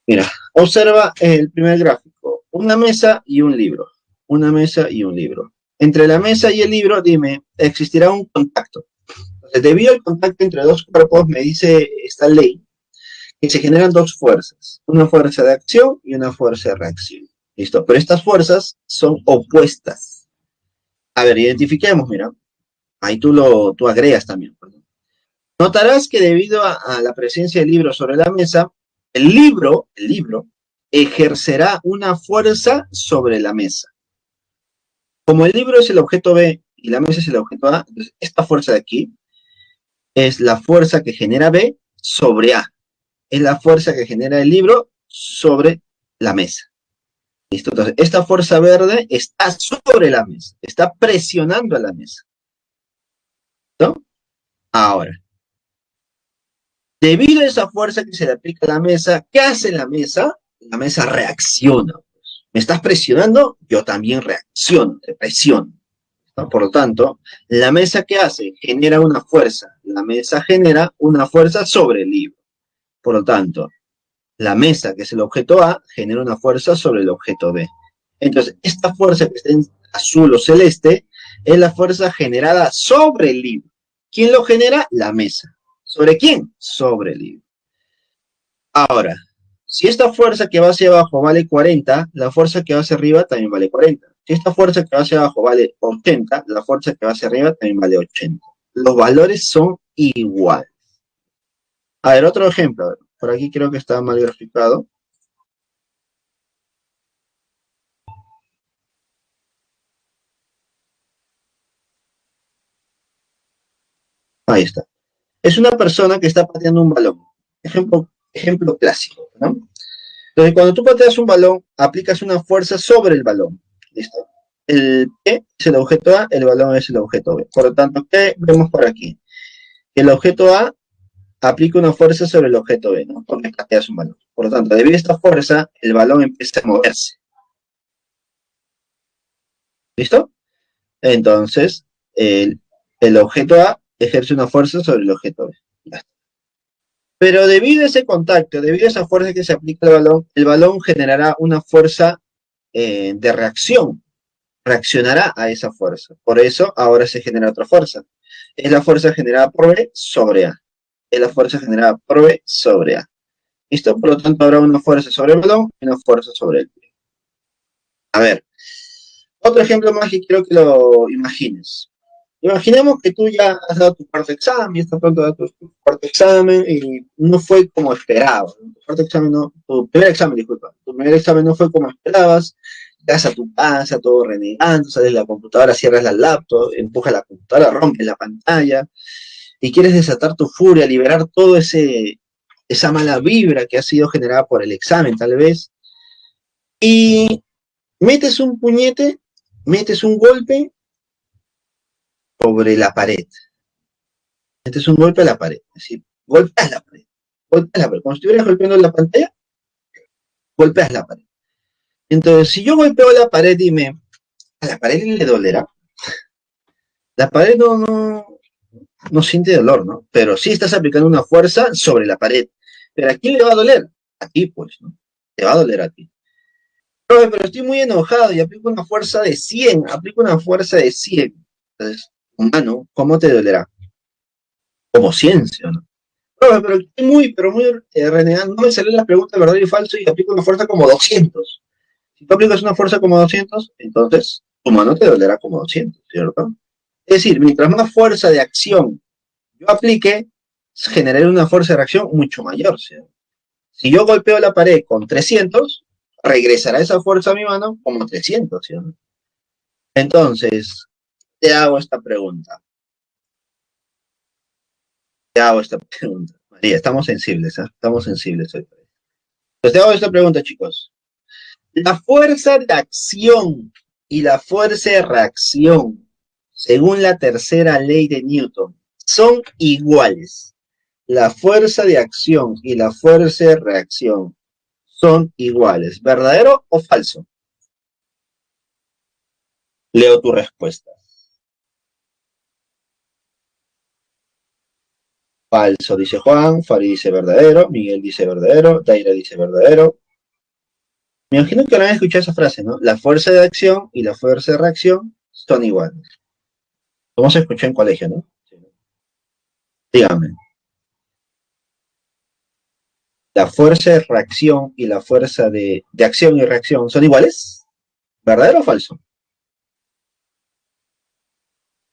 Mira, observa el primer gráfico. Una mesa y un libro. Una mesa y un libro. Entre la mesa y el libro, dime, existirá un contacto. Entonces, debido al contacto entre dos cuerpos, me dice esta ley que se generan dos fuerzas. Una fuerza de acción y una fuerza de reacción. ¿Listo? Pero estas fuerzas son opuestas. A ver, identifiquemos, mira. Ahí tú agregas también. Notarás que debido a la presencia del libro sobre la mesa, el libro ejercerá una fuerza sobre la mesa. Como el libro es el objeto B y la mesa es el objeto A, entonces esta fuerza de aquí es la fuerza que genera B sobre A. Es la fuerza que genera el libro sobre la mesa. ¿Listo? Entonces, esta fuerza verde está sobre la mesa, está presionando a la mesa. ¿No? Ahora, debido a esa fuerza que se le aplica a la mesa, ¿qué hace la mesa? La mesa reacciona. Me estás presionando, yo también reacciono, te presiono. ¿No? Por lo tanto, la mesa ¿qué hace? Genera una fuerza. La mesa genera una fuerza sobre el libro. Por lo tanto, la mesa, que es el objeto A, genera una fuerza sobre el objeto B. Entonces, esta fuerza que está en azul o celeste es la fuerza generada sobre el libro. ¿Quién lo genera? La mesa. ¿Sobre quién? Sobre el libro. Ahora, si esta fuerza que va hacia abajo vale 40, la fuerza que va hacia arriba también vale 40. Si esta fuerza que va hacia abajo vale 80, la fuerza que va hacia arriba también vale 80. Los valores son iguales. A ver, otro ejemplo. Por aquí creo que está mal graficado. Ahí está. Es una persona que está pateando un balón. Ejemplo clásico, ¿no? Entonces, cuando tú pateas un balón, aplicas una fuerza sobre el balón. ¿Listo? El P es el objeto A, el balón es el objeto B. Por lo tanto, ¿qué vemos por aquí? el objeto A aplica una fuerza sobre el objeto B, ¿no? Porque pateas un balón. Por lo tanto, debido a esta fuerza, el balón empieza a moverse. ¿Listo? Entonces, el objeto A ejerce una fuerza sobre el objeto B. Ya está. Pero debido a ese contacto, debido a esa fuerza que se aplica al balón, el balón generará una fuerza de reacción, reaccionará a esa fuerza. Por eso ahora se genera otra fuerza. Es la fuerza generada por B sobre A. Es la fuerza generada por B sobre A. ¿Listo? Por lo tanto, habrá una fuerza sobre el balón y una fuerza sobre el pie. A ver, otro ejemplo más que quiero que lo imagines. Imaginemos que tú ya has dado tu cuarto examen, ya estás pronto a dar tu cuarto examen y no fue como esperabas. Tu cuarto examen no, tu primer examen, disculpa, tu primer examen no fue como esperabas, llegas a tu casa, todo renegando, sales de la computadora, cierras la laptop, empujas la computadora, rompes la pantalla y quieres desatar tu furia, liberar todo esa mala vibra que ha sido generada por el examen, tal vez, y metes un puñete, metes un golpe sobre la pared. Metes un golpe a la pared. Es decir, golpeas la pared. Golpeas la pared. Como si estuvieras golpeando la pantalla, golpeas la pared. Entonces, si yo golpeo la pared, dime, a la pared le dolerá. La pared no siente dolor, ¿no? Pero sí estás aplicando una fuerza sobre la pared. ¿Pero a quién le va a doler? A ti, pues, ¿no? Te va a doler a ti. Pero estoy muy enojado y aplico una fuerza de 100. Aplico una fuerza de 100. Entonces, humano, ¿cómo te dolerá? Como ciencia, ¿no? Pero estoy muy renegando. No me salen las preguntas de verdadero y falso y aplico una fuerza como 200. Si tú aplicas una fuerza como 200, entonces tu mano te dolerá como 200, ¿cierto? Es decir, mientras más fuerza de acción yo aplique, generaré una fuerza de reacción mucho mayor, ¿cierto? Si yo golpeo la pared con 300, regresará esa fuerza a mi mano como 300, ¿cierto? Entonces, te hago esta pregunta. María, estamos sensibles, ¿eh? Estamos sensibles hoy. Pues te hago esta pregunta, chicos. La fuerza de acción y la fuerza de reacción, según la tercera ley de Newton, son iguales. La fuerza de acción y la fuerza de reacción son iguales. ¿Verdadero o falso? Leo tu respuesta. Falso, dice Juan. Fari dice verdadero. Miguel dice verdadero. Daira dice verdadero. Me imagino que habrán escuchado esa frase, ¿no? La fuerza de acción y la fuerza de reacción son iguales. Como se escuchó en colegio, ¿no? Dígame. La fuerza de reacción y la fuerza de acción y reacción son iguales. ¿Verdadero o falso?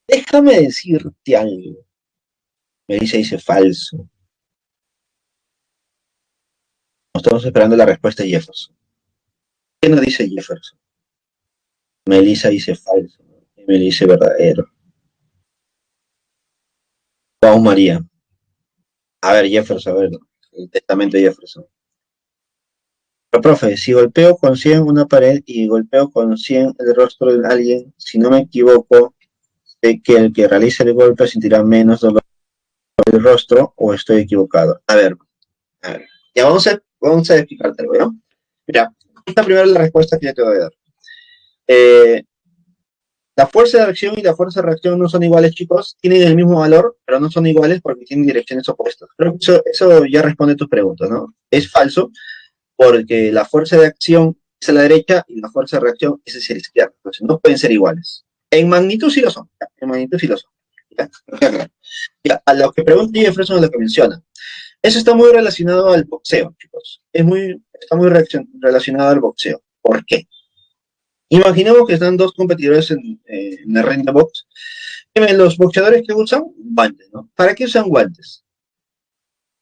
Déjame decirte algo. Melissa dice falso. Estamos esperando la respuesta de Jefferson. ¿Qué nos dice Jefferson? Melissa dice falso. Emily dice verdadero. Vamos, María. A ver, Jefferson, a ver. El testamento de Jefferson. Pero, profe, si golpeo con 100 una pared y golpeo con 100 el rostro de alguien, si no me equivoco, sé que el que realiza el golpe sentirá menos dolor el rostro o estoy equivocado. A ver. Ya vamos a explicarte algo, ¿no? Mira, esta primera es la respuesta que ya te voy a dar. La fuerza de acción y la fuerza de reacción no son iguales, chicos. Tienen el mismo valor, pero no son iguales porque tienen direcciones opuestas. Creo que eso ya responde a tus preguntas, ¿no? Es falso porque la fuerza de acción es a la derecha y la fuerza de reacción es hacia la izquierda. Entonces no pueden ser iguales. En magnitud sí lo son. ¿Ya? En magnitud sí lo son. ¿Ya? Ya, a lo que pregunta Jefferson es lo que menciona. Eso está muy relacionado al boxeo, chicos. Está muy relacionado al boxeo. ¿Por qué? Imaginemos que están dos competidores en el ring de box. Los boxeadores que usan guantes, ¿no? ¿Para qué usan guantes?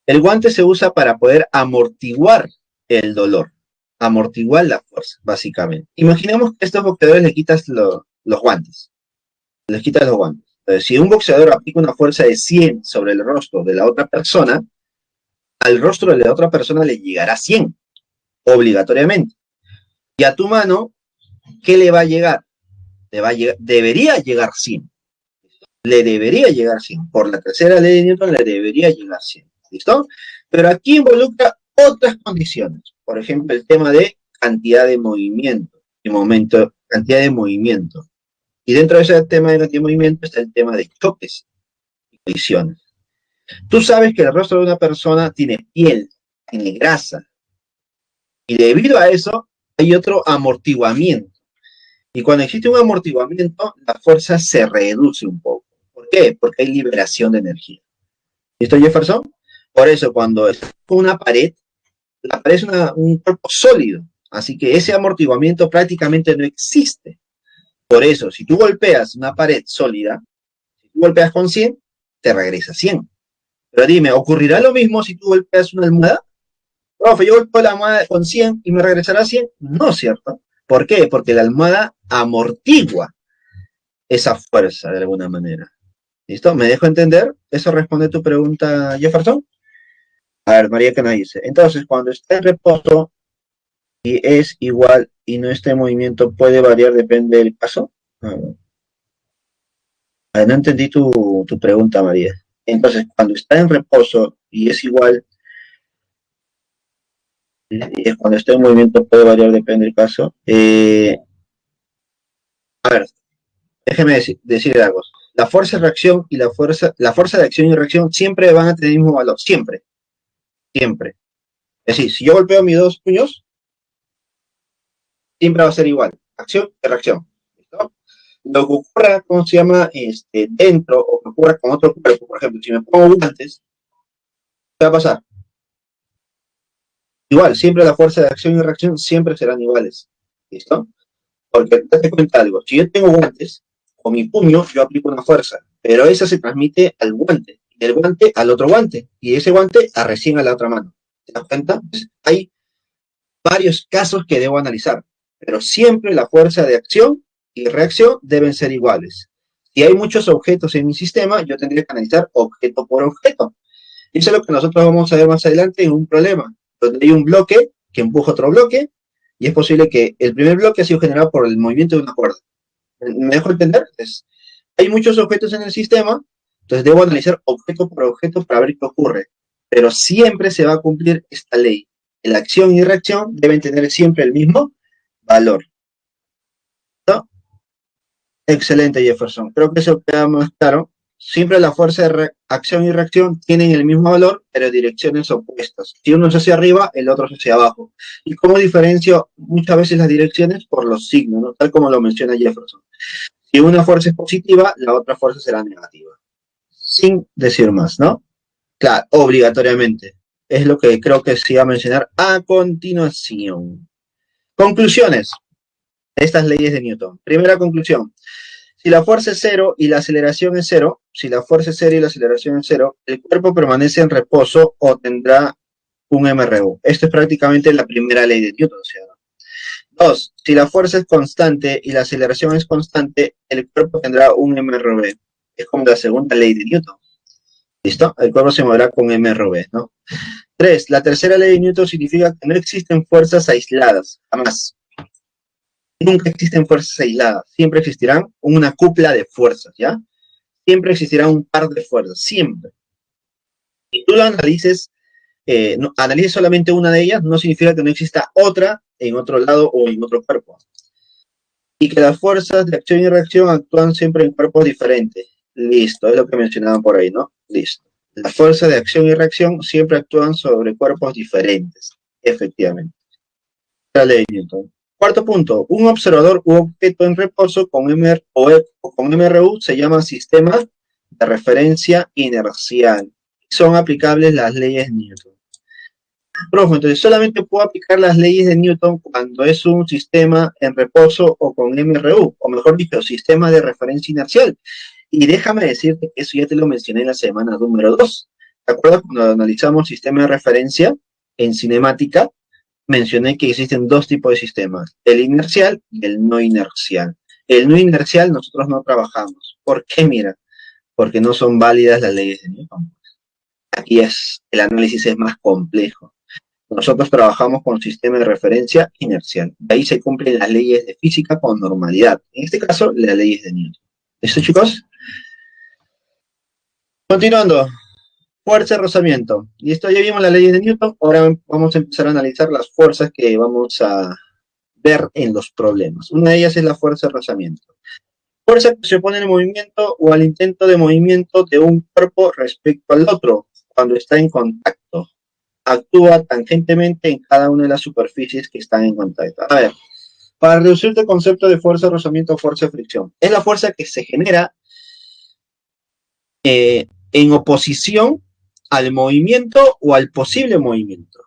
El guante se usa para poder amortiguar el dolor, amortiguar la fuerza, básicamente. Imaginemos que a estos boxeadores le quitas los guantes. Les quitas los guantes. Entonces, si un boxeador aplica una fuerza de 100 sobre el rostro de la otra persona, al rostro de la otra persona le llegará 100, obligatoriamente. Y a tu mano, ¿qué le va a llegar? Debería llegar 100. le debería llegar 100. Por la tercera ley de Newton le debería llegar 100. ¿Listo? Pero aquí involucra otras condiciones. Por ejemplo, el tema de cantidad de movimiento, cantidad de movimiento. Y dentro de ese tema de cantidad de movimiento está el tema de choques y colisiones. Tú sabes que el rostro de una persona tiene piel, tiene grasa, y debido a eso hay otro amortiguamiento. Y cuando existe un amortiguamiento, la fuerza se reduce un poco. ¿Por qué? Porque hay liberación de energía. ¿Listo, Jefferson? Por eso, cuando es una pared, la pared es un cuerpo sólido. Así que ese amortiguamiento prácticamente no existe. Por eso, si tú golpeas una pared sólida, si tú golpeas con 100, te regresa 100. Pero dime, ¿ocurrirá lo mismo si tú golpeas una almohada? Profe, yo golpeo la almohada con 100 y me regresará 100. No, ¿cierto? ¿Por qué? Porque la almohada amortigua esa fuerza de alguna manera. ¿Listo? ¿Me dejo entender? ¿Eso responde a tu pregunta, Jefferson? A ver, María Cana dice, entonces, cuando está en reposo y es igual y no está en movimiento, ¿puede variar? Depende del caso. No entendí tu pregunta, María. Entonces, cuando está en reposo y es igual, y es cuando está en movimiento puede variar, depende del caso. A ver, déjeme decirle algo. La fuerza de reacción y la fuerza de acción y reacción siempre van a tener el mismo valor, siempre, siempre. Es decir, si yo golpeo mis dos puños, siempre va a ser igual, acción y reacción. ¿Listo? Lo que ocurra, ¿cómo se llama? Dentro, o que ocurra con otro cuerpo, por ejemplo, si me pongo guantes, ¿qué va a pasar? Igual, siempre la fuerza de acción y reacción siempre serán iguales. ¿Listo? Porque date cuenta algo, si yo tengo guantes, con mi puño yo aplico una fuerza, pero esa se transmite al guante, y del guante al otro guante, y ese guante a recién a la otra mano. ¿Te das cuenta? Pues hay varios casos que debo analizar, pero siempre la fuerza de acción y reacción deben ser iguales. Si hay muchos objetos en mi sistema, yo tendría que analizar objeto por objeto. Y eso es lo que nosotros vamos a ver más adelante en un problema, donde hay un bloque que empuja otro bloque, y es posible que el primer bloque ha sido generado por el movimiento de una cuerda. ¿Me dejo entender? Entonces, hay muchos objetos en el sistema, entonces debo analizar objeto por objeto para ver qué ocurre. Pero siempre se va a cumplir esta ley. La acción y reacción deben tener siempre el mismo valor. ¿No? Excelente, Jefferson. Creo que eso queda más claro. Siempre la fuerza de acción y reacción tienen el mismo valor, pero direcciones opuestas. Si uno es hacia arriba, el otro es hacia abajo. ¿Y cómo diferencio muchas veces las direcciones? Por los signos, ¿no? Tal como lo menciona Jefferson. Si una fuerza es positiva, la otra fuerza será negativa. Sin decir más, ¿no? Claro, obligatoriamente. Es lo que creo que se iba a mencionar a continuación. Conclusiones de estas leyes de Newton. Primera conclusión. Si la fuerza es cero y la aceleración es cero, si la fuerza es cero y la aceleración es cero, el cuerpo permanece en reposo o tendrá un MRU. Esto es prácticamente la primera ley de Newton. O sea, dos, si la fuerza es constante y la aceleración es constante, el cuerpo tendrá un MRV. Es como la segunda ley de Newton. ¿Listo? El cuerpo se moverá con MRV, ¿no? Tres, la tercera ley de Newton significa que no existen fuerzas aisladas, jamás. Nunca existen fuerzas aisladas, siempre existirán una cupla de fuerzas, ¿ya? Siempre existirá un par de fuerzas, siempre. Si tú lo analices, analices solamente una de ellas, no significa que no exista otra en otro lado o en otro cuerpo. Y que las fuerzas de acción y reacción actúan siempre en cuerpos diferentes. Listo, es lo que mencionaban por ahí, ¿no? Listo. Las fuerzas de acción y reacción siempre actúan sobre cuerpos diferentes, efectivamente. La ley de Newton. Cuarto punto, un observador u objeto en reposo con MRU se llama sistema de referencia inercial. Son aplicables las leyes de Newton. Profe, entonces solamente puedo aplicar las leyes de Newton cuando es un sistema en reposo o con MRU, o mejor dicho, sistema de referencia inercial. Y déjame decirte que eso ya te lo mencioné en la semana número 2. ¿Te acuerdas cuando analizamos sistema de referencia en cinemática? Mencioné que existen dos tipos de sistemas, el inercial y el no inercial. El no inercial nosotros no trabajamos. ¿Por qué? Mira, porque no son válidas las leyes de Newton. Aquí el análisis es más complejo. Nosotros trabajamos con sistema de referencia inercial. De ahí se cumplen las leyes de física con normalidad. En este caso, las leyes de Newton. ¿Listo, chicos? Continuando, fuerza de rozamiento. Y esto ya vimos las leyes de Newton, ahora vamos a empezar a analizar las fuerzas que vamos a ver en los problemas. Una de ellas es la fuerza de rozamiento. Fuerza que se opone al movimiento o al intento de movimiento de un cuerpo respecto al otro cuando está en contacto. Actúa tangentemente en cada una de las superficies que están en contacto. A ver, para reducir el concepto de fuerza de rozamiento o fuerza de fricción, es la fuerza que se genera en oposición al movimiento o al posible movimiento.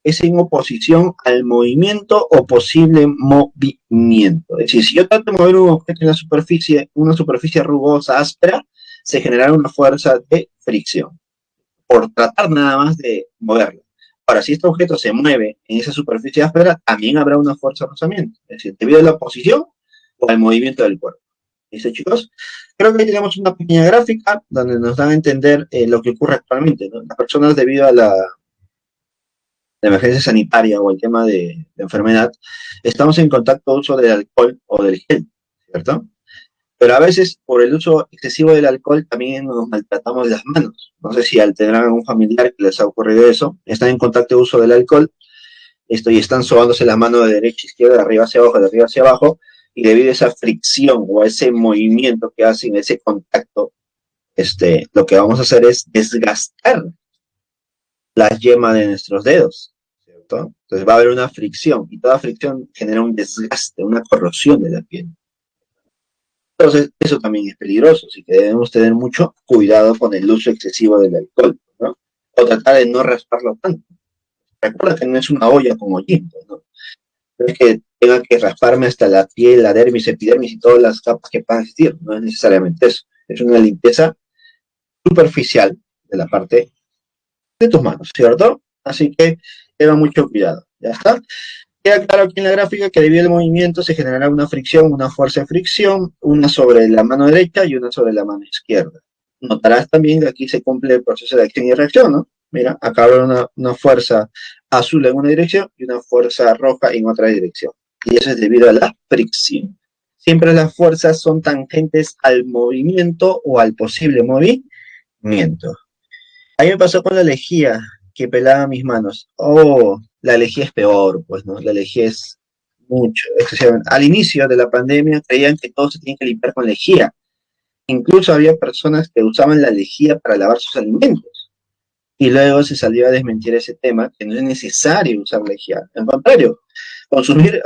Es en oposición al movimiento o posible movimiento. Es decir, si yo trato de mover un objeto en una superficie rugosa, áspera, se generará una fuerza de fricción, por tratar nada más de moverlo. Ahora, si este objeto se mueve en esa superficie áspera, también habrá una fuerza de rozamiento, es decir, debido a la posición o al movimiento del cuerpo. ¿Listo, chicos? Creo que ahí tenemos una pequeña gráfica donde nos dan a entender lo que ocurre actualmente, ¿no? Las personas, debido a la emergencia sanitaria o el tema de enfermedad, estamos en contacto uso del alcohol o del gel, ¿cierto? Pero a veces, por el uso excesivo del alcohol, también nos maltratamos las manos. No sé si al tener a algún familiar que les ha ocurrido eso, están en contacto de uso del alcohol, y están sobándose las manos de derecha a izquierda, de arriba hacia abajo, de arriba hacia abajo, y debido a esa fricción o a ese movimiento que hacen, ese contacto, lo que vamos a hacer es desgastar la yema de nuestros dedos, ¿cierto? Entonces va a haber una fricción, y toda fricción genera un desgaste, una corrosión de la piel. Entonces, eso también es peligroso, así que debemos tener mucho cuidado con el uso excesivo del alcohol, ¿no? O tratar de no rasparlo tanto. Recuerda que no es una olla con hoyitos, ¿no? No es que tenga que rasparme hasta la piel, la dermis, epidermis y todas las capas que puedan existir. No es necesariamente eso. Es una limpieza superficial de la parte de tus manos, ¿cierto? Así que tenga mucho cuidado. ¿Ya está? Queda claro aquí en la gráfica que debido al movimiento se generará una fricción, una fuerza de fricción, una sobre la mano derecha y una sobre la mano izquierda. Notarás también que aquí se cumple el proceso de acción y reacción, ¿no? Mira, acá habrá una fuerza azul en una dirección y una fuerza roja en otra dirección. Y eso es debido a la fricción. Siempre las fuerzas son tangentes al movimiento o al posible movimiento. A mí me pasó con la lejía que pelaba mis manos. Oh, la lejía es peor, pues, ¿no? La lejía es mucho, excesivamente. Al inicio de la pandemia creían que todo se tenía que limpiar con lejía. Incluso había personas que usaban la lejía para lavar sus alimentos. Y luego se salió a desmentir ese tema, que no es necesario usar lejía. Al contrario, consumir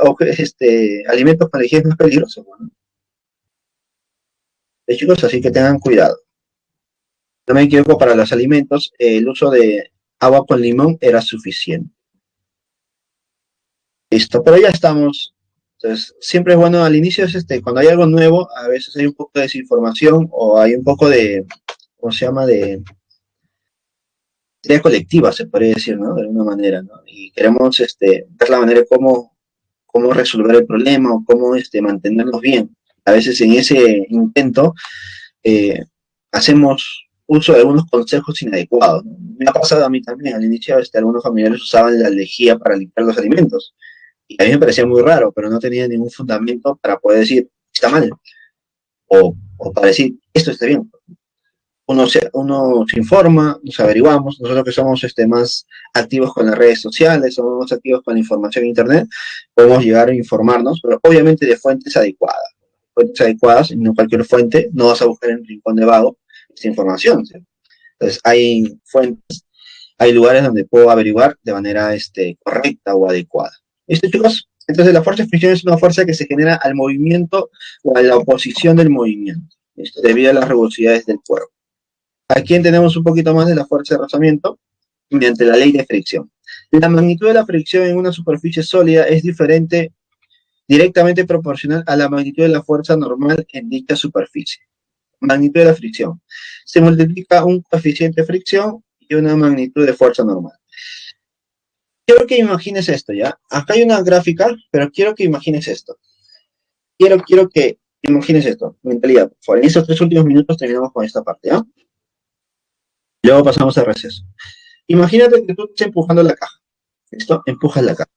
alimentos con lejía es más peligroso, ¿no? Chicos, así que tengan cuidado. No me equivoco, para los alimentos, el uso de agua con limón era suficiente. Listo, pero ya estamos. Entonces, siempre es bueno al inicio, cuando hay algo nuevo, a veces hay un poco de desinformación o hay un poco de, ¿cómo se llama? De idea colectiva, se podría decir, ¿no? De alguna manera, ¿no? Y queremos ver la manera de cómo resolver el problema o cómo mantenernos bien. A veces en ese intento eh, hacemos uso de algunos consejos inadecuados, ¿no? Me ha pasado a mí también, al inicio algunos familiares usaban la lejía para limpiar los alimentos. Y a mí me parecía muy raro, pero no tenía ningún fundamento para poder decir, está mal, o para decir, esto está bien. Uno se informa, nos averiguamos, nosotros que somos más activos con las redes sociales, somos más activos con la información en internet, podemos llegar a informarnos, pero obviamente de fuentes adecuadas, y no cualquier fuente, no vas a buscar en el rincón de vago esta información, ¿sí? Entonces hay fuentes, hay lugares donde puedo averiguar de manera correcta o adecuada. ¿Listo, chicos? Entonces la fuerza de fricción es una fuerza que se genera al movimiento o a la oposición del movimiento, debido a las rugosidades del cuerpo. Aquí entendemos un poquito más de la fuerza de rozamiento mediante la ley de fricción. La magnitud de la fricción en una superficie sólida es directamente proporcional a la magnitud de la fuerza normal en dicha superficie. Magnitud de la fricción. Se multiplica un coeficiente de fricción y una magnitud de fuerza normal. Quiero que imagines esto, ¿ya? Acá hay una gráfica, pero quiero que imagines esto. Quiero que imagines esto. Mentalidad, por favor. En estos 3 últimos minutos terminamos con esta parte, ¿ya? Luego pasamos al receso. Imagínate que tú estás empujando la caja. ¿Listo? Empujas la caja.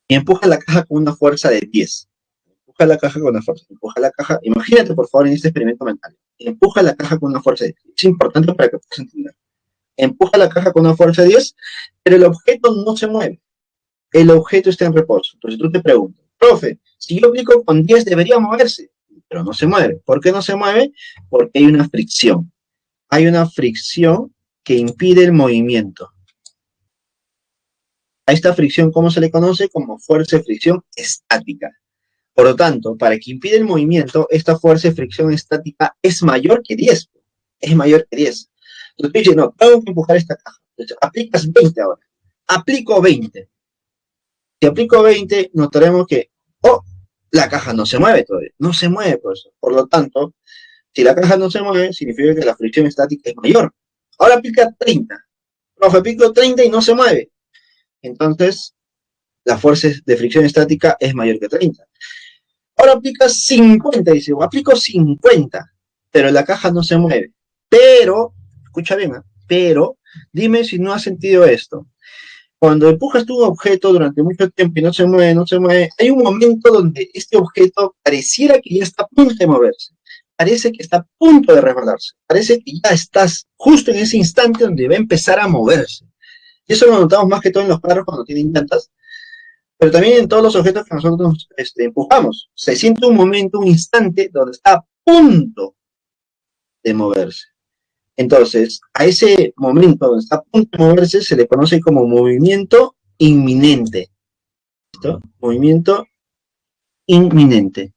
Y empujas la caja con una fuerza de 10. Empuja la caja con una fuerza. Empuja la caja. Imagínate, por favor, en este experimento mental. empuja la caja con una fuerza de 10. Es importante para que puedas entender. Empuja la caja con una fuerza de 10, pero el objeto no se mueve. El objeto está en reposo. Entonces tú te preguntas, profe, si yo aplico con 10 debería moverse, pero no se mueve. ¿Por qué no se mueve? Porque hay una fricción. Hay una fricción que impide el movimiento. A esta fricción, ¿cómo se le conoce? Como fuerza de fricción estática. Por lo tanto, para que impida el movimiento, esta fuerza de fricción estática es mayor que 10. Es mayor que 10. Entonces tú dices, no, tengo que empujar esta caja. Entonces, aplicas 20 ahora. Aplico 20. Si aplico 20, notaremos que, oh, la caja no se mueve todavía. No se mueve, profesor. Por lo tanto, si la caja no se mueve, significa que la fricción estática es mayor. Ahora aplica 30. Profe, aplico 30 y no se mueve. Entonces, la fuerza de fricción estática es mayor que 30. Ahora aplica 50, dice, aplico 50, pero la caja no se mueve. Pero, escucha bien, pero, dime si no has sentido esto. Cuando empujas tú un objeto durante mucho tiempo y no se mueve, no se mueve, hay un momento donde este objeto pareciera que ya está a punto de moverse. Parece que está a punto de resbalarse. Parece que ya estás justo en ese instante donde va a empezar a moverse. Y eso lo notamos más que todo en los carros cuando tienen llantas, pero también en todos los objetos que nosotros empujamos. Se siente un momento, un instante donde está a punto de moverse. Entonces, a ese momento donde está a punto de moverse se le conoce como movimiento inminente. ¿Listo? Movimiento inminente.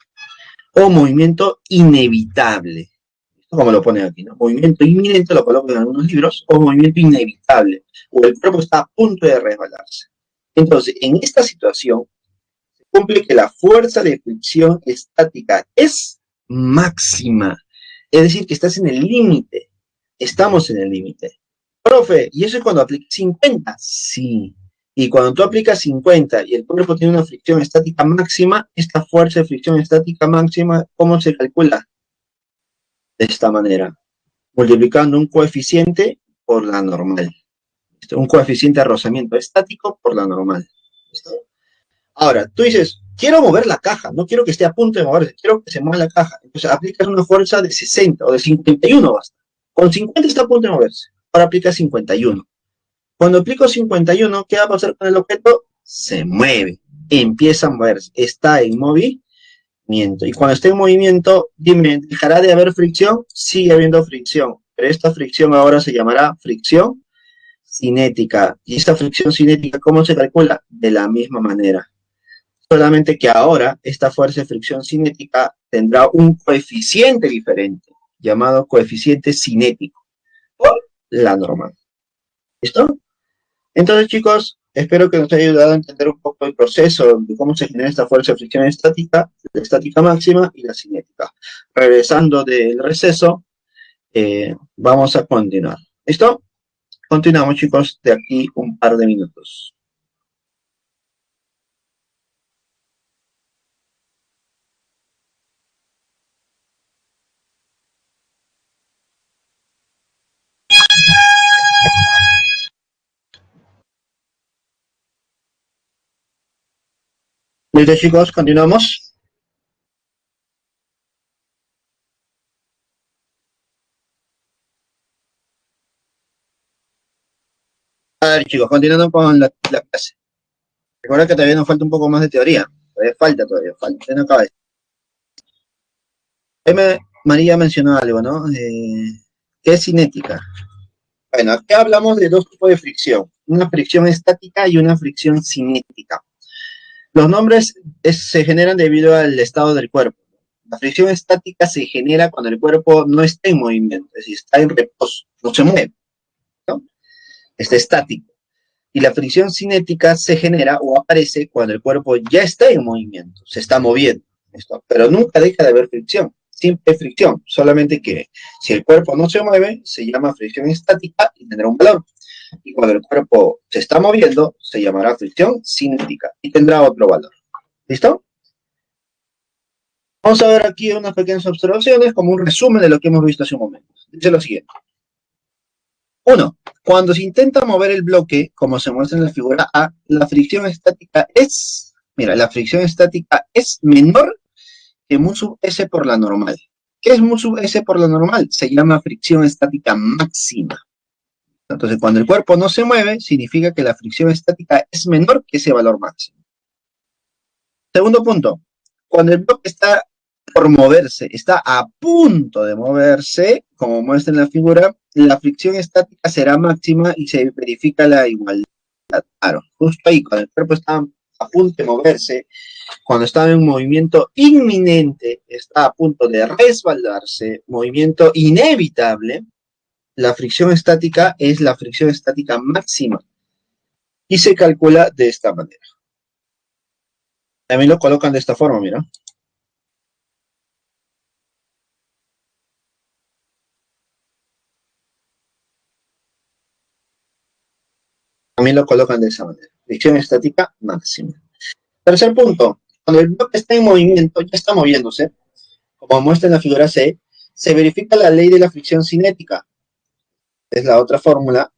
O movimiento inevitable. Como lo ponen aquí, ¿no? Movimiento inminente lo colocan en algunos libros, o movimiento inevitable. O el cuerpo está a punto de resbalarse. Entonces, en esta situación, se cumple que la fuerza de fricción estática es máxima. Es decir, que estás en el límite. Estamos en el límite. Profe, ¿y eso es cuando aplicas 50? Sí. Y cuando tú aplicas 50 y el cuerpo tiene una fricción estática máxima, esta fuerza de fricción estática máxima, ¿cómo se calcula? De esta manera, multiplicando un coeficiente por la normal. Un coeficiente de rozamiento estático por la normal. ¿Listo? Ahora, tú dices, quiero mover la caja, no quiero que esté a punto de moverse, quiero que se mueva la caja. Entonces aplicas una fuerza de 60 o de 51 basta. Con 50 está a punto de moverse. Ahora aplica 51. Cuando aplico 51, ¿qué va a pasar con el objeto? Se mueve, empieza a moverse, está en movimiento. Y cuando esté en movimiento, dime, ¿dejará de haber fricción? Sigue habiendo fricción, pero esta fricción ahora se llamará fricción cinética. ¿Y esta fricción cinética cómo se calcula? De la misma manera. Solamente que ahora esta fuerza de fricción cinética tendrá un coeficiente diferente, llamado coeficiente cinético, o la normal. ¿Listo? Entonces, chicos, espero que nos haya ayudado a entender un poco el proceso de cómo se genera esta fuerza de fricción estática, la estática máxima y la cinética. Regresando del receso, vamos a continuar. ¿Listo? Continuamos, chicos, de aquí un par de minutos. Listo, chicos, continuamos. A ver, chicos, continuando con la clase. Recuerda que todavía nos falta un poco más de teoría. Todavía falta. No acaba. María mencionó algo, ¿no? ¿Qué es cinética? Bueno, aquí hablamos de dos tipos de fricción. Una fricción estática y una fricción cinética. Los nombres se generan debido al estado del cuerpo. La fricción estática se genera cuando el cuerpo no está en movimiento, es decir, está en reposo, no se mueve, ¿no? Está estático. Y la fricción cinética se genera o aparece cuando el cuerpo ya está en movimiento, se está moviendo. ¿Listo? Pero nunca deja de haber fricción, siempre hay fricción, solamente que si el cuerpo no se mueve, se llama fricción estática y tendrá un valor. Y cuando el cuerpo se está moviendo, se llamará fricción cinética y tendrá otro valor. ¿Listo? Vamos a ver aquí unas pequeñas observaciones como un resumen de lo que hemos visto hace un momento. Dice lo siguiente. 1. Cuando se intenta mover el bloque, como se muestra en la figura A, la fricción estática es, mira, la fricción estática es menor que mu sub S por la normal. ¿Qué es mu sub S por lo normal? Se llama fricción estática máxima. Entonces, cuando el cuerpo no se mueve, significa que la fricción estática es menor que ese valor máximo. Segundo punto, cuando el bloque está por moverse, está a punto de moverse, como muestra en la figura, la fricción estática será máxima y se verifica la igualdad. Claro, justo ahí, cuando el cuerpo está a punto de moverse, cuando está en un movimiento inminente, está a punto de resbalarse, movimiento inevitable, la fricción estática es la fricción estática máxima y se calcula de esta manera. También lo colocan de esta forma, mira. También lo colocan de esa manera. Fricción estática máxima. Tercer punto, cuando el bloque está en movimiento, ya está moviéndose, como muestra en la figura C, se verifica la ley de la fricción cinética. Es la otra fórmula.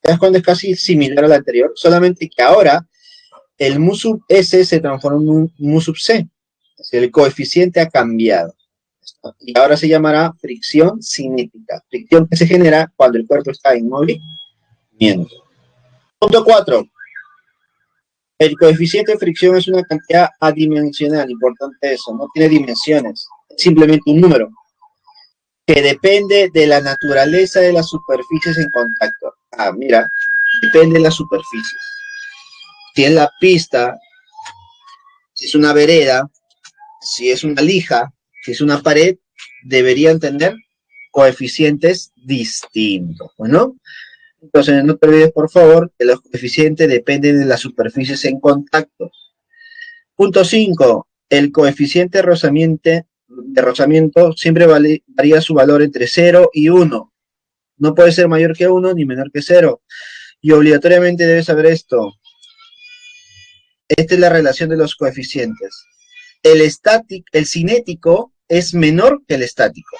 ¿Te das cuenta? Es casi similar a la anterior, solamente que ahora el mu sub S se transforma en un mu sub C. Es decir, el coeficiente ha cambiado. Y ahora se llamará fricción cinética. Fricción que se genera cuando el cuerpo está en movimiento. Punto 4. El coeficiente de fricción es una cantidad adimensional, importante eso, no tiene dimensiones, es simplemente un número que depende de la naturaleza de las superficies en contacto. Ah, mira, depende de las superficies. Si es la pista, si es una vereda, si es una lija, si es una pared, deberían tener coeficientes distintos, ¿no? Entonces, no te olvides, por favor, que los coeficientes dependen de las superficies en contacto. Punto 5. El coeficiente de rozamiento siempre varía su valor entre 0 y 1. No puede ser mayor que 1 ni menor que 0. Y obligatoriamente debes saber esto. Esta es la relación de los coeficientes. El cinético es menor que el estático.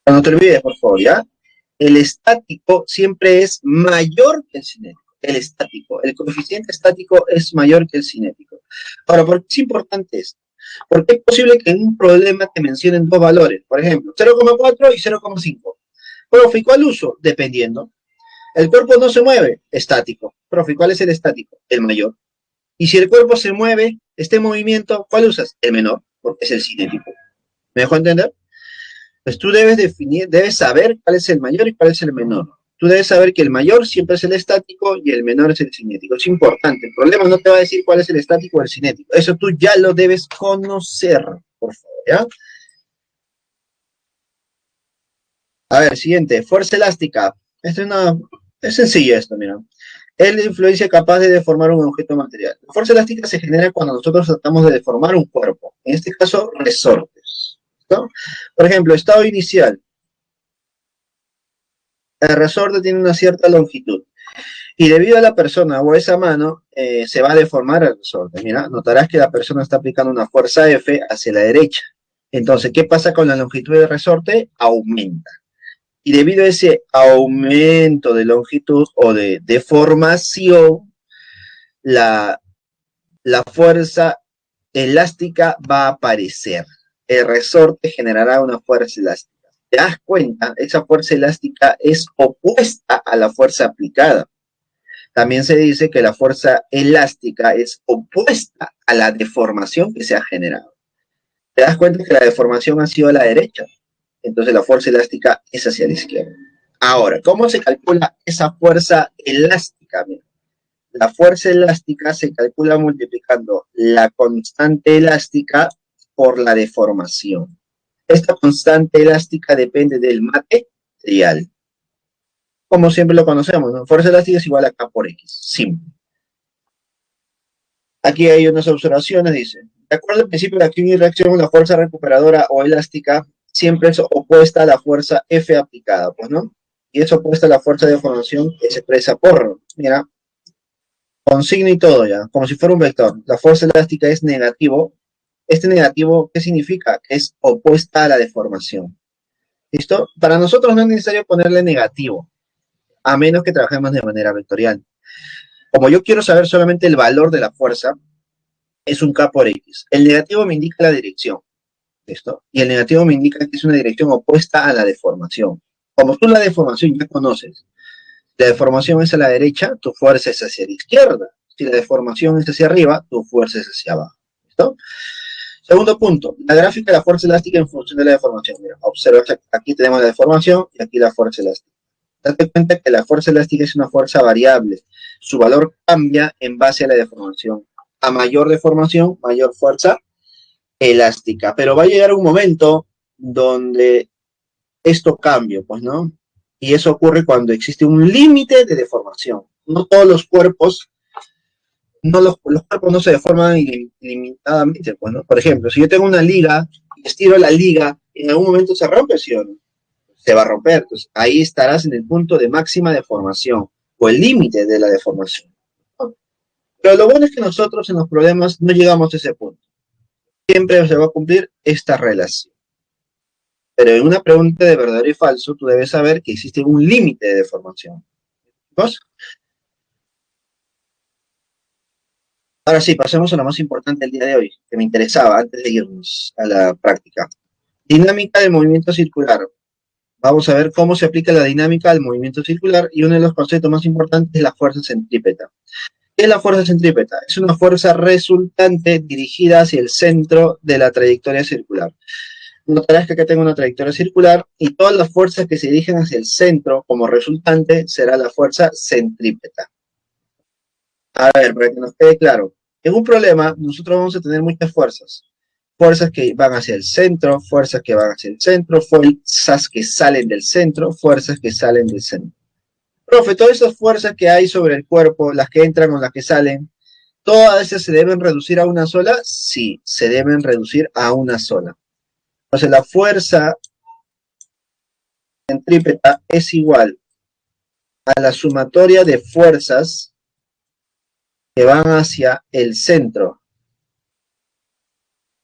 No te olvides, por favor, ¿ya? El estático siempre es mayor que el cinético. El coeficiente estático es mayor que el cinético. Ahora, ¿por qué es importante esto? Porque es posible que en un problema te mencionen dos valores, por ejemplo, 0,4 y 0,5. Profe, ¿y cuál uso? Dependiendo. El cuerpo no se mueve, estático. Profe, ¿cuál es el estático? El mayor. Y si el cuerpo se mueve, está en movimiento, ¿cuál usas? El menor, porque es el cinético. ¿Me dejó entender? Pues tú debes saber cuál es el mayor y cuál es el menor. Tú debes saber que el mayor siempre es el estático y el menor es el cinético. Es importante. El problema no te va a decir cuál es el estático o el cinético. Eso tú ya lo debes conocer, por favor, ¿ya? A ver, siguiente. Fuerza elástica. Es sencillo esto, mira. Es la influencia capaz de deformar un objeto material. La fuerza elástica se genera cuando nosotros tratamos de deformar un cuerpo. En este caso, resortes, ¿no? Por ejemplo, estado inicial. El resorte tiene una cierta longitud. Y debido a la persona o esa mano, se va a deformar el resorte. Mira, notarás que la persona está aplicando una fuerza F hacia la derecha. Entonces, ¿qué pasa con la longitud del resorte? Aumenta. Y debido a ese aumento de longitud o de deformación, la fuerza elástica va a aparecer. El resorte generará una fuerza elástica. ¿Te das cuenta? Esa fuerza elástica es opuesta a la fuerza aplicada. También se dice que la fuerza elástica es opuesta a la deformación que se ha generado. ¿Te das cuenta que la deformación ha sido a la derecha? Entonces la fuerza elástica es hacia la izquierda. Ahora, ¿cómo se calcula esa fuerza elástica? Mira, la fuerza elástica se calcula multiplicando la constante elástica por la deformación. Esta constante elástica depende del material. Como siempre lo conocemos, ¿no? Fuerza elástica es igual a K por X, simple. Aquí hay unas observaciones, dice, de acuerdo al principio de acción y reacción, la fuerza recuperadora o elástica siempre es opuesta a la fuerza F aplicada, pues, ¿no? Y es opuesta a la fuerza de deformación que se expresa por, mira, con signo y todo ya, como si fuera un vector. La fuerza elástica es negativo. Este negativo, ¿qué significa? Que es opuesta a la deformación. ¿Listo? Para nosotros no es necesario ponerle negativo, a menos que trabajemos de manera vectorial. Como yo quiero saber solamente el valor de la fuerza, es un K por X. El negativo me indica la dirección. ¿Listo? Y el negativo me indica que es una dirección opuesta a la deformación. Como tú la deformación ya conoces, la deformación es a la derecha, tu fuerza es hacia la izquierda. Si la deformación es hacia arriba, tu fuerza es hacia abajo. ¿Listo? Segundo punto, la gráfica de la fuerza elástica en función de la deformación. Mira, observa que aquí tenemos la deformación y aquí la fuerza elástica. Date cuenta que la fuerza elástica es una fuerza variable. Su valor cambia en base a la deformación. A mayor deformación, mayor fuerza elástica. Pero va a llegar un momento donde esto cambia, pues, ¿no? Y eso ocurre cuando existe un límite de deformación. No todos los cuerpos, los cuerpos no se deforman ilimitadamente, pues, ¿no? Por ejemplo, si yo tengo una liga y estiro la liga, en algún momento se rompe, ¿sí o no? Se va a romper. Entonces, ahí estarás en el punto de máxima deformación o el límite de la deformación. Pero lo bueno es que nosotros en los problemas no llegamos a ese punto. Siempre se va a cumplir esta relación. Pero en una pregunta de verdadero y falso, tú debes saber que existe un límite de deformación. ¿Vos? Ahora sí, pasemos a lo más importante del día de hoy, que me interesaba antes de irnos a la práctica. Dinámica del movimiento circular. Vamos a ver cómo se aplica la dinámica del movimiento circular y uno de los conceptos más importantes es la fuerza centrípeta. ¿Qué es la fuerza centrípeta? Es una fuerza resultante dirigida hacia el centro de la trayectoria circular. Notarás que acá tengo una trayectoria circular y todas las fuerzas que se dirigen hacia el centro como resultante será la fuerza centrípeta. A ver, para que nos quede claro, en un problema nosotros vamos a tener muchas fuerzas. Fuerzas que van hacia el centro, fuerzas que van hacia el centro, fuerzas que salen del centro, fuerzas que salen del centro. Profe, todas esas fuerzas que hay sobre el cuerpo, las que entran o las que salen, ¿todas esas se deben reducir a una sola? Sí, se deben reducir a una sola. Entonces la fuerza centrípeta es igual a la sumatoria de fuerzas que van hacia el centro,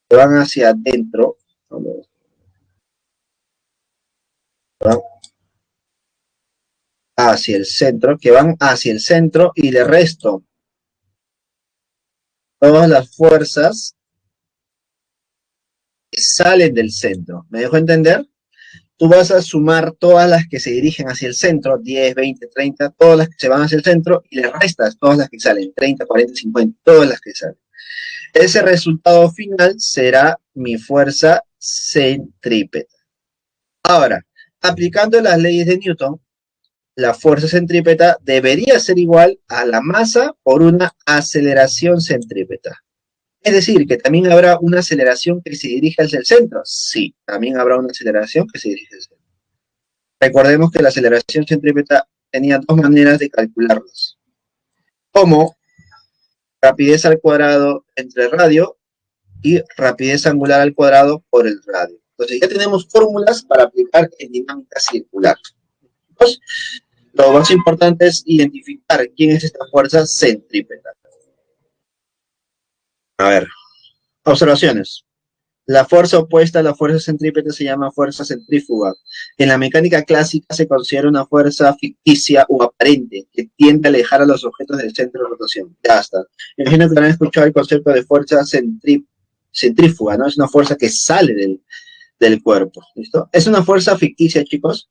que van hacia adentro, hacia el centro, que van hacia el centro y le resto todas las fuerzas que salen del centro. ¿Me dejo entender? Tú vas a sumar todas las que se dirigen hacia el centro, 10, 20, 30, todas las que se van hacia el centro y le restas todas las que salen, 30, 40, 50, todas las que salen. Ese resultado final será mi fuerza centrípeta. Ahora, aplicando las leyes de Newton, la fuerza centrípeta debería ser igual a la masa por una aceleración centrípeta. Es decir, que también habrá una aceleración que se dirige hacia el centro. Sí, también habrá una aceleración que se dirige hacia el centro. Recordemos que la aceleración centrípeta tenía dos maneras de calcularlas. Como rapidez al cuadrado entre radio y rapidez angular al cuadrado por el radio. Entonces ya tenemos fórmulas para aplicar en dinámica circular. Entonces, lo más importante es identificar quién es esta fuerza centrípeta. A ver, observaciones. La fuerza opuesta a la fuerza centrípeta se llama fuerza centrífuga. En la mecánica clásica se considera una fuerza ficticia o aparente que tiende a alejar a los objetos del centro de rotación. Ya está. Imagino que habrán escuchado el concepto de fuerza centrífuga, ¿no? Es una fuerza que sale del cuerpo, ¿listo? Es una fuerza ficticia, chicos.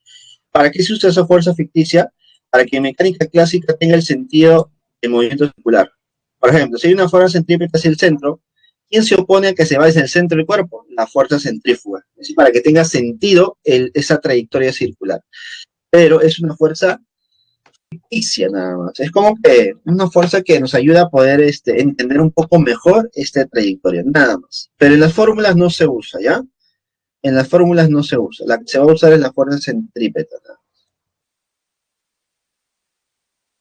¿Para qué se usa esa fuerza ficticia? Para que en mecánica clásica tenga el sentido de movimiento circular. Por ejemplo, si hay una fuerza centrípeta hacia el centro, ¿quién se opone a que se vaya hacia el centro del cuerpo? La fuerza centrífuga. Es decir, para que tenga sentido esa trayectoria circular. Pero es una fuerza ficticia nada más. Es como que una fuerza que nos ayuda a poder entender un poco mejor esta trayectoria, nada más. Pero en las fórmulas no se usa, ¿ya? En las fórmulas no se usa. La que se va a usar es la fuerza centrípeta.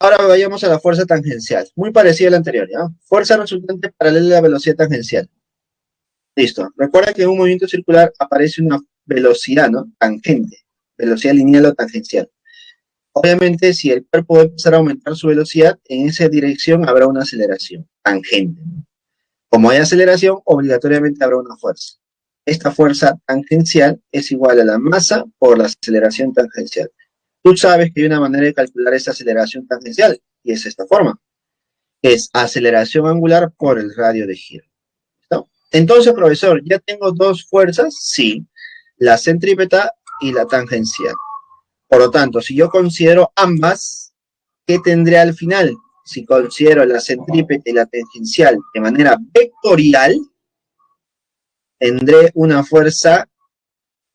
Ahora vayamos a la fuerza tangencial. Muy parecida a la anterior, ¿ya? Fuerza resultante paralela a la velocidad tangencial. Listo. Recuerda que en un movimiento circular aparece una velocidad, ¿no? Tangente. Velocidad lineal o tangencial. Obviamente, si el cuerpo va a empezar a aumentar su velocidad, en esa dirección habrá una aceleración tangente, ¿no? Como hay aceleración, obligatoriamente habrá una fuerza. Esta fuerza tangencial es igual a la masa por la aceleración tangencial. Tú sabes que hay una manera de calcular esa aceleración tangencial, y es esta forma. Es aceleración angular por el radio de giro. Entonces, profesor, ¿ya tengo dos fuerzas? Sí, la centrípeta y la tangencial. Por lo tanto, si yo considero ambas, ¿qué tendré al final? Si considero la centrípeta y la tangencial de manera vectorial, tendré una fuerza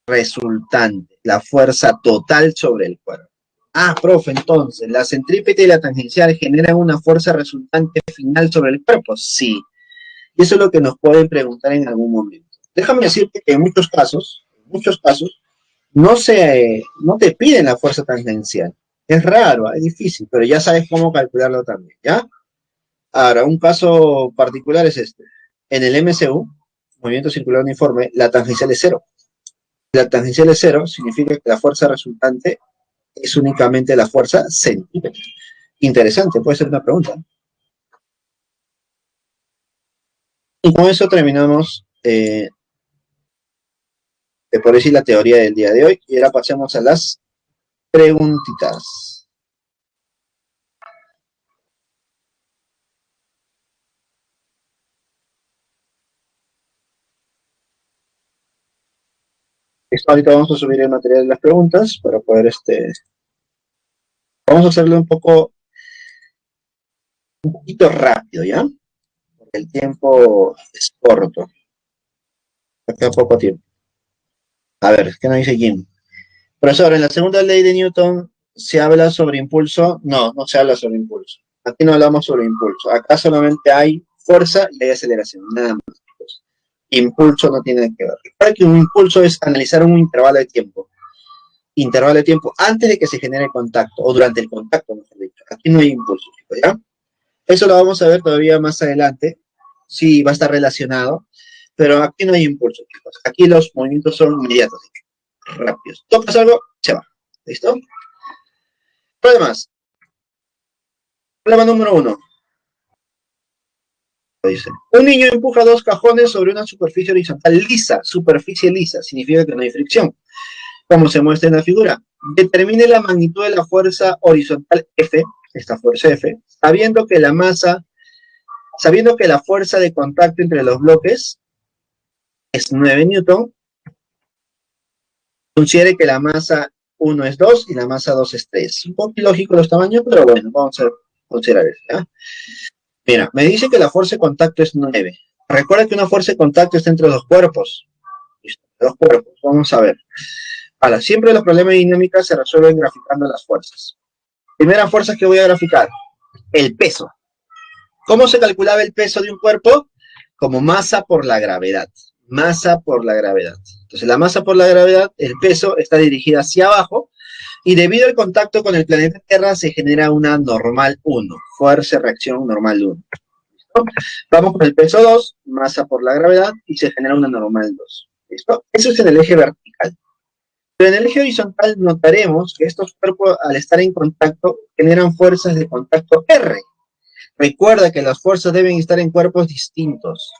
resultante, la fuerza total sobre el cuerpo. Ah, profe, entonces, ¿la centrípeta y la tangencial generan una fuerza resultante final sobre el cuerpo? Sí. Y eso es lo que nos pueden preguntar en algún momento. Déjame decirte que en muchos casos, no te piden la fuerza tangencial. Es raro, es difícil, pero ya sabes cómo calcularlo también, ¿ya? Ahora, un caso particular es este. En el MCU, movimiento circular uniforme, la tangencial es cero. La tangencial es cero significa que la fuerza resultante es únicamente la fuerza centrípeta. Interesante, puede ser una pregunta. Y con eso terminamos, por decir, la teoría del día de hoy. Y ahora pasemos a las preguntitas. Esto ahorita vamos a subir el material de las preguntas para poder, vamos a hacerlo un poquito rápido, ¿ya? Porque el tiempo es corto. Acá poco tiempo. A ver, ¿qué nos dice Jim? Profesor, en la segunda ley de Newton, ¿se habla sobre impulso? No, no se habla sobre impulso. Aquí no hablamos sobre impulso. Acá solamente hay fuerza y hay aceleración, nada más. Impulso no tiene que ver. Recuerda que un impulso es analizar un intervalo de tiempo. Intervalo de tiempo antes de que se genere el contacto, o durante el contacto, mejor dicho. Aquí no hay impulso, ¿ya? Eso lo vamos a ver todavía más adelante. Sí, va a estar relacionado, pero aquí no hay impulso, chicos. Aquí los movimientos son inmediatos, rápidos. Tocas algo, se va. ¿Listo? Problemas. Problema número 1. Dice, un niño empuja dos cajones sobre una superficie horizontal lisa. Superficie lisa significa que no hay fricción, como se muestra en la figura. Determine la magnitud de la fuerza horizontal F, esta fuerza F, sabiendo que la fuerza de contacto entre los bloques es 9 newton. Considere que la masa 1 es 2 y la masa 2 es 3. Un poco ilógico los tamaños, pero bueno, vamos a considerar eso, ¿ya? Mira, me dice que la fuerza de contacto es 9. Recuerda que una fuerza de contacto está entre los cuerpos. ¿Listo? Los cuerpos, vamos a ver. Ahora, siempre los problemas de dinámica se resuelven graficando las fuerzas. Primera fuerza que voy a graficar, el peso. ¿Cómo se calculaba el peso de un cuerpo? Como masa por la gravedad. Masa por la gravedad. Entonces, la masa por la gravedad, el peso está dirigido hacia abajo, y debido al contacto con el planeta Tierra se genera una normal 1, fuerza-reacción normal 1. ¿Listo? Vamos con el peso 2, masa por la gravedad, y se genera una normal 2. ¿Listo? Eso es en el eje vertical. Pero en el eje horizontal notaremos que estos cuerpos, al estar en contacto, generan fuerzas de contacto R. Recuerda que las fuerzas deben estar en cuerpos distintos.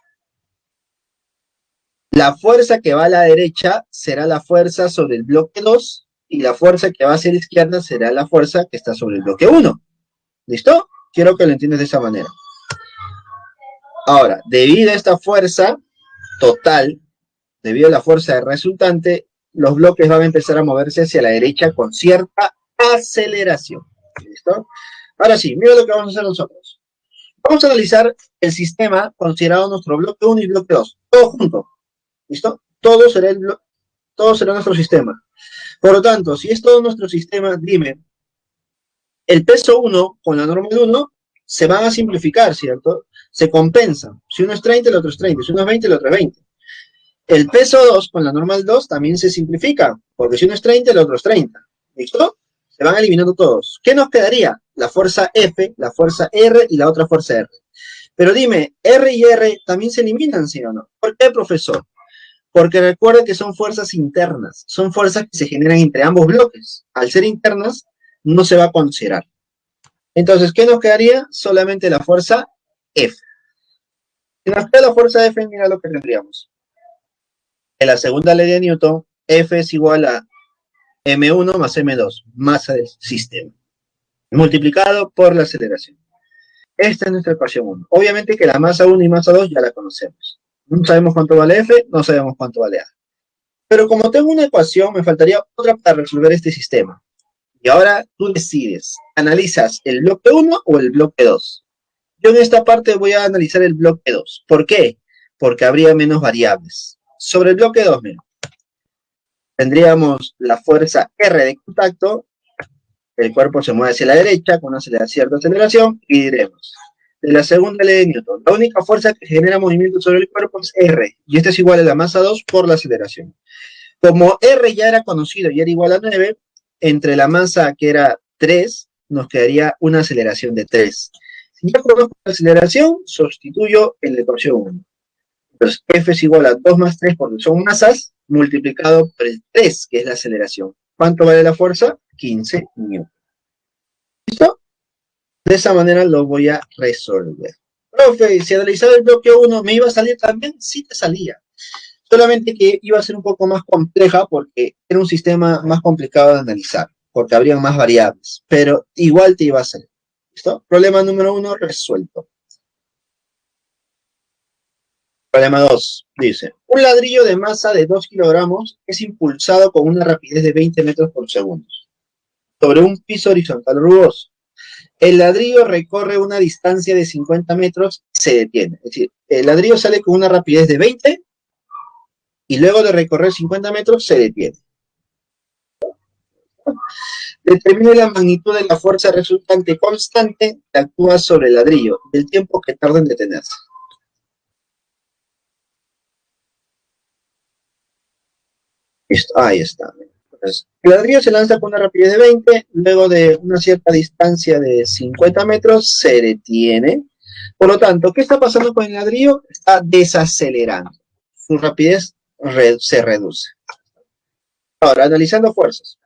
La fuerza que va a la derecha será la fuerza sobre el bloque 2 y la fuerza que va hacia la izquierda será la fuerza que está sobre el bloque 1. ¿Listo? Quiero que lo entiendas de esa manera. Ahora, debido a esta fuerza total, debido a la fuerza resultante, los bloques van a empezar a moverse hacia la derecha con cierta aceleración. ¿Listo? Ahora sí, mira lo que vamos a hacer nosotros. Vamos a analizar el sistema considerado nuestro bloque 1 y bloque 2. Todo junto. ¿Listo? Todo será nuestro sistema. Por lo tanto, si es todo nuestro sistema, dime, el peso 1 con la normal 1 se van a simplificar, ¿cierto? Se compensan. Si uno es 30, el otro es 30. Si uno es 20, el otro es 20. El peso 2 con la normal 2 también se simplifica, porque si uno es 30, el otro es 30. ¿Listo? Se van eliminando todos. ¿Qué nos quedaría? La fuerza F, la fuerza R y la otra fuerza R. Pero dime, R y R también se eliminan, ¿sí o no? ¿Por qué, profesor? Porque recuerda que son fuerzas internas, son fuerzas que se generan entre ambos bloques. Al ser internas, no se va a considerar. Entonces, ¿qué nos quedaría? Solamente la fuerza F. Si nos queda la fuerza F, mira lo que tendríamos. En la segunda ley de Newton, F es igual a M1 más M2, masa del sistema, multiplicado por la aceleración. Esta es nuestra ecuación 1. Obviamente que la masa 1 y masa 2 ya la conocemos. No sabemos cuánto vale F, no sabemos cuánto vale A. Pero como tengo una ecuación, me faltaría otra para resolver este sistema. Y ahora tú decides, ¿analizas el bloque 1 o el bloque 2? Yo en esta parte voy a analizar el bloque 2. ¿Por qué? Porque habría menos variables. Sobre el bloque 2, mira, tendríamos la fuerza R de contacto, el cuerpo se mueve hacia la derecha con una cierta aceleración, y diremos, de la segunda ley de Newton, la única fuerza que genera movimiento sobre el cuerpo es R, y esta es igual a la masa 2 por la aceleración. Como R ya era conocido y era igual a 9, entre la masa que era 3, nos quedaría una aceleración de 3. Si ya conozco la aceleración, sustituyo en la ecuación 1. Entonces, F es igual a 2 más 3 porque son masas, multiplicado por el 3, que es la aceleración. ¿Cuánto vale la fuerza? 15 newton. ¿Listo? De esa manera lo voy a resolver. Profe, si analizaba el bloque 1, ¿me iba a salir también? Sí te salía. Solamente que iba a ser un poco más compleja porque era un sistema más complicado de analizar, porque habría más variables, pero igual te iba a salir. ¿Listo? Problema número 1 resuelto. Problema 2, dice, un ladrillo de masa de 2 kilogramos es impulsado con una rapidez de 20 metros por segundo sobre un piso horizontal rugoso. El ladrillo recorre una distancia de 50 metros y se detiene. Es decir, el ladrillo sale con una rapidez de 20 y luego de recorrer 50 metros se detiene. Determine la magnitud de la fuerza resultante constante que actúa sobre el ladrillo y el tiempo que tarda en detenerse. Listo, ahí está. Entonces, el ladrillo se lanza con una rapidez de 20, luego de una cierta distancia de 50 metros se detiene. Por lo tanto, ¿qué está pasando con el ladrillo? Está desacelerando. Su rapidez se reduce. Ahora, analizando fuerzas.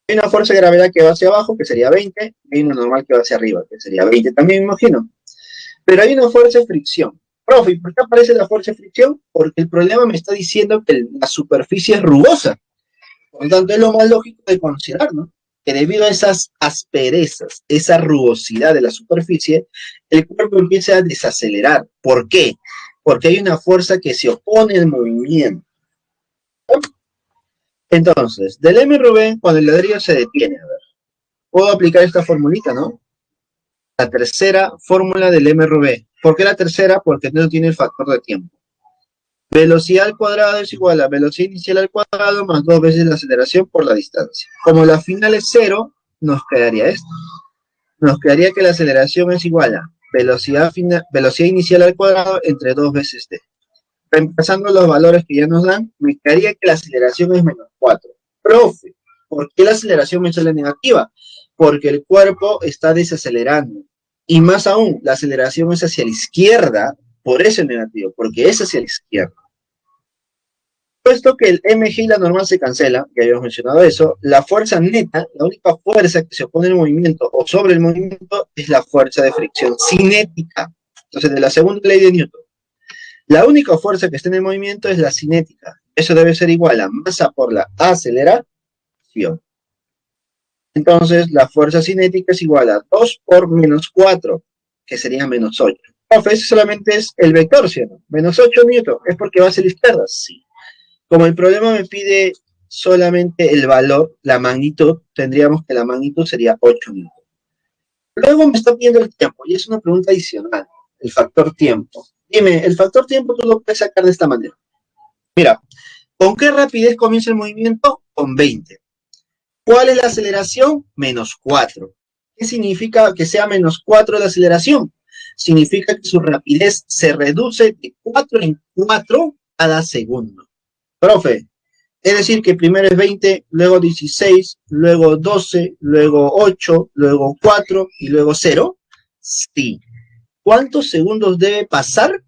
Hay una fuerza de gravedad que va hacia abajo, que sería 20, y hay una normal que va hacia arriba, que sería 20 también, me imagino. Pero hay una fuerza de fricción. Profe, ¿por qué aparece la fuerza de fricción? Porque el problema me está diciendo que la superficie es rugosa. Por lo tanto, es lo más lógico de considerar, ¿no? Que debido a esas asperezas, esa rugosidad de la superficie, el cuerpo empieza a desacelerar. ¿Por qué? Porque hay una fuerza que se opone al movimiento. Entonces, del MRV, cuando el ladrillo se detiene, a ver, puedo aplicar esta formulita, ¿no? La tercera fórmula del MRV. ¿Por qué la tercera? Porque no tiene el factor de tiempo. Velocidad al cuadrado es igual a velocidad inicial al cuadrado más 2 veces la aceleración por la distancia. Como la final es 0, nos quedaría esto. Nos quedaría que la aceleración es igual a velocidad inicial al cuadrado entre 2 veces t. Reemplazando los valores que ya nos dan, me quedaría que la aceleración es menos 4. Profe, ¿por qué la aceleración me sale negativa? Porque el cuerpo está desacelerando. Y más aún, la aceleración es hacia la izquierda, por eso es negativo, porque es hacia la izquierda. Puesto que el mg y la normal se cancela, ya habíamos mencionado eso, la fuerza neta, la única fuerza que se opone al movimiento o sobre el movimiento es la fuerza de fricción cinética. Entonces, de la segunda ley de Newton, la única fuerza que está en el movimiento es la cinética. Eso debe ser igual a masa por la aceleración. Entonces, la fuerza cinética es igual a 2 por menos 4, que sería menos 8. Profe, eso solamente es el vector, ¿sí o no? Menos 8 newton, ¿es porque va hacia la izquierda? Sí. Como el problema me pide solamente el valor, la magnitud, tendríamos que la magnitud sería 8 newton. Luego me está pidiendo el tiempo, y es una pregunta adicional, el factor tiempo. Dime, el factor tiempo tú lo puedes sacar de esta manera. Mira, ¿con qué rapidez comienza el movimiento? Con 20. ¿Cuál es la aceleración? Menos 4. ¿Qué significa que sea menos 4 la aceleración? Significa que su rapidez se reduce de 4 en 4 cada segundo. Profe, es decir que primero es 20, luego 16, luego 12, luego 8, luego 4 y luego 0. Sí. ¿Cuántos segundos debe pasar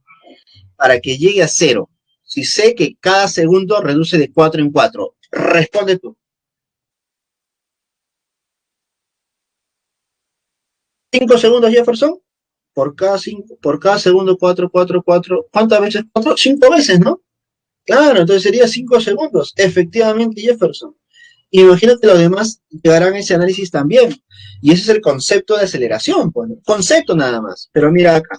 para que llegue a 0? Si sé que cada segundo reduce de 4 en 4. Responde tú. 5 segundos, Jefferson. Por cada segundo, 4, 4, 4. ¿Cuántas veces 4? 5 veces, ¿no? Claro, entonces sería 5 segundos. Efectivamente, Jefferson. Imagínate los demás llegarán a ese análisis también. Y ese es el concepto de aceleración, pues, concepto nada más. Pero mira acá.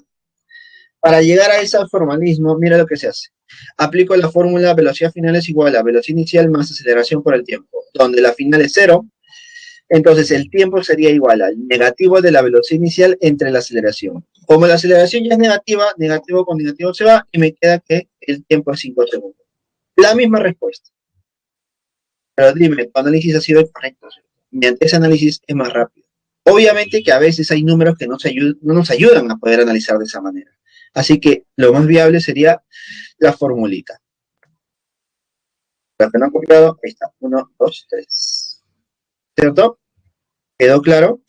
Para llegar a ese formalismo, mira lo que se hace. Aplico la fórmula velocidad final es igual a velocidad inicial más aceleración por el tiempo, donde la final es cero. Entonces el tiempo sería igual al negativo de la velocidad inicial entre la aceleración. Como la aceleración ya es negativa, negativo con negativo se va y me queda que el tiempo es 5 segundos. La misma respuesta. Pero dime, tu análisis ha sido correcto. Mediante ese análisis es más rápido. Obviamente que a veces hay números que no nos ayudan a poder analizar de esa manera. Así que lo más viable sería la formulita. Para que no han copiado, ahí está. 1, 2, 3. ¿Cierto? ¿Quedó claro?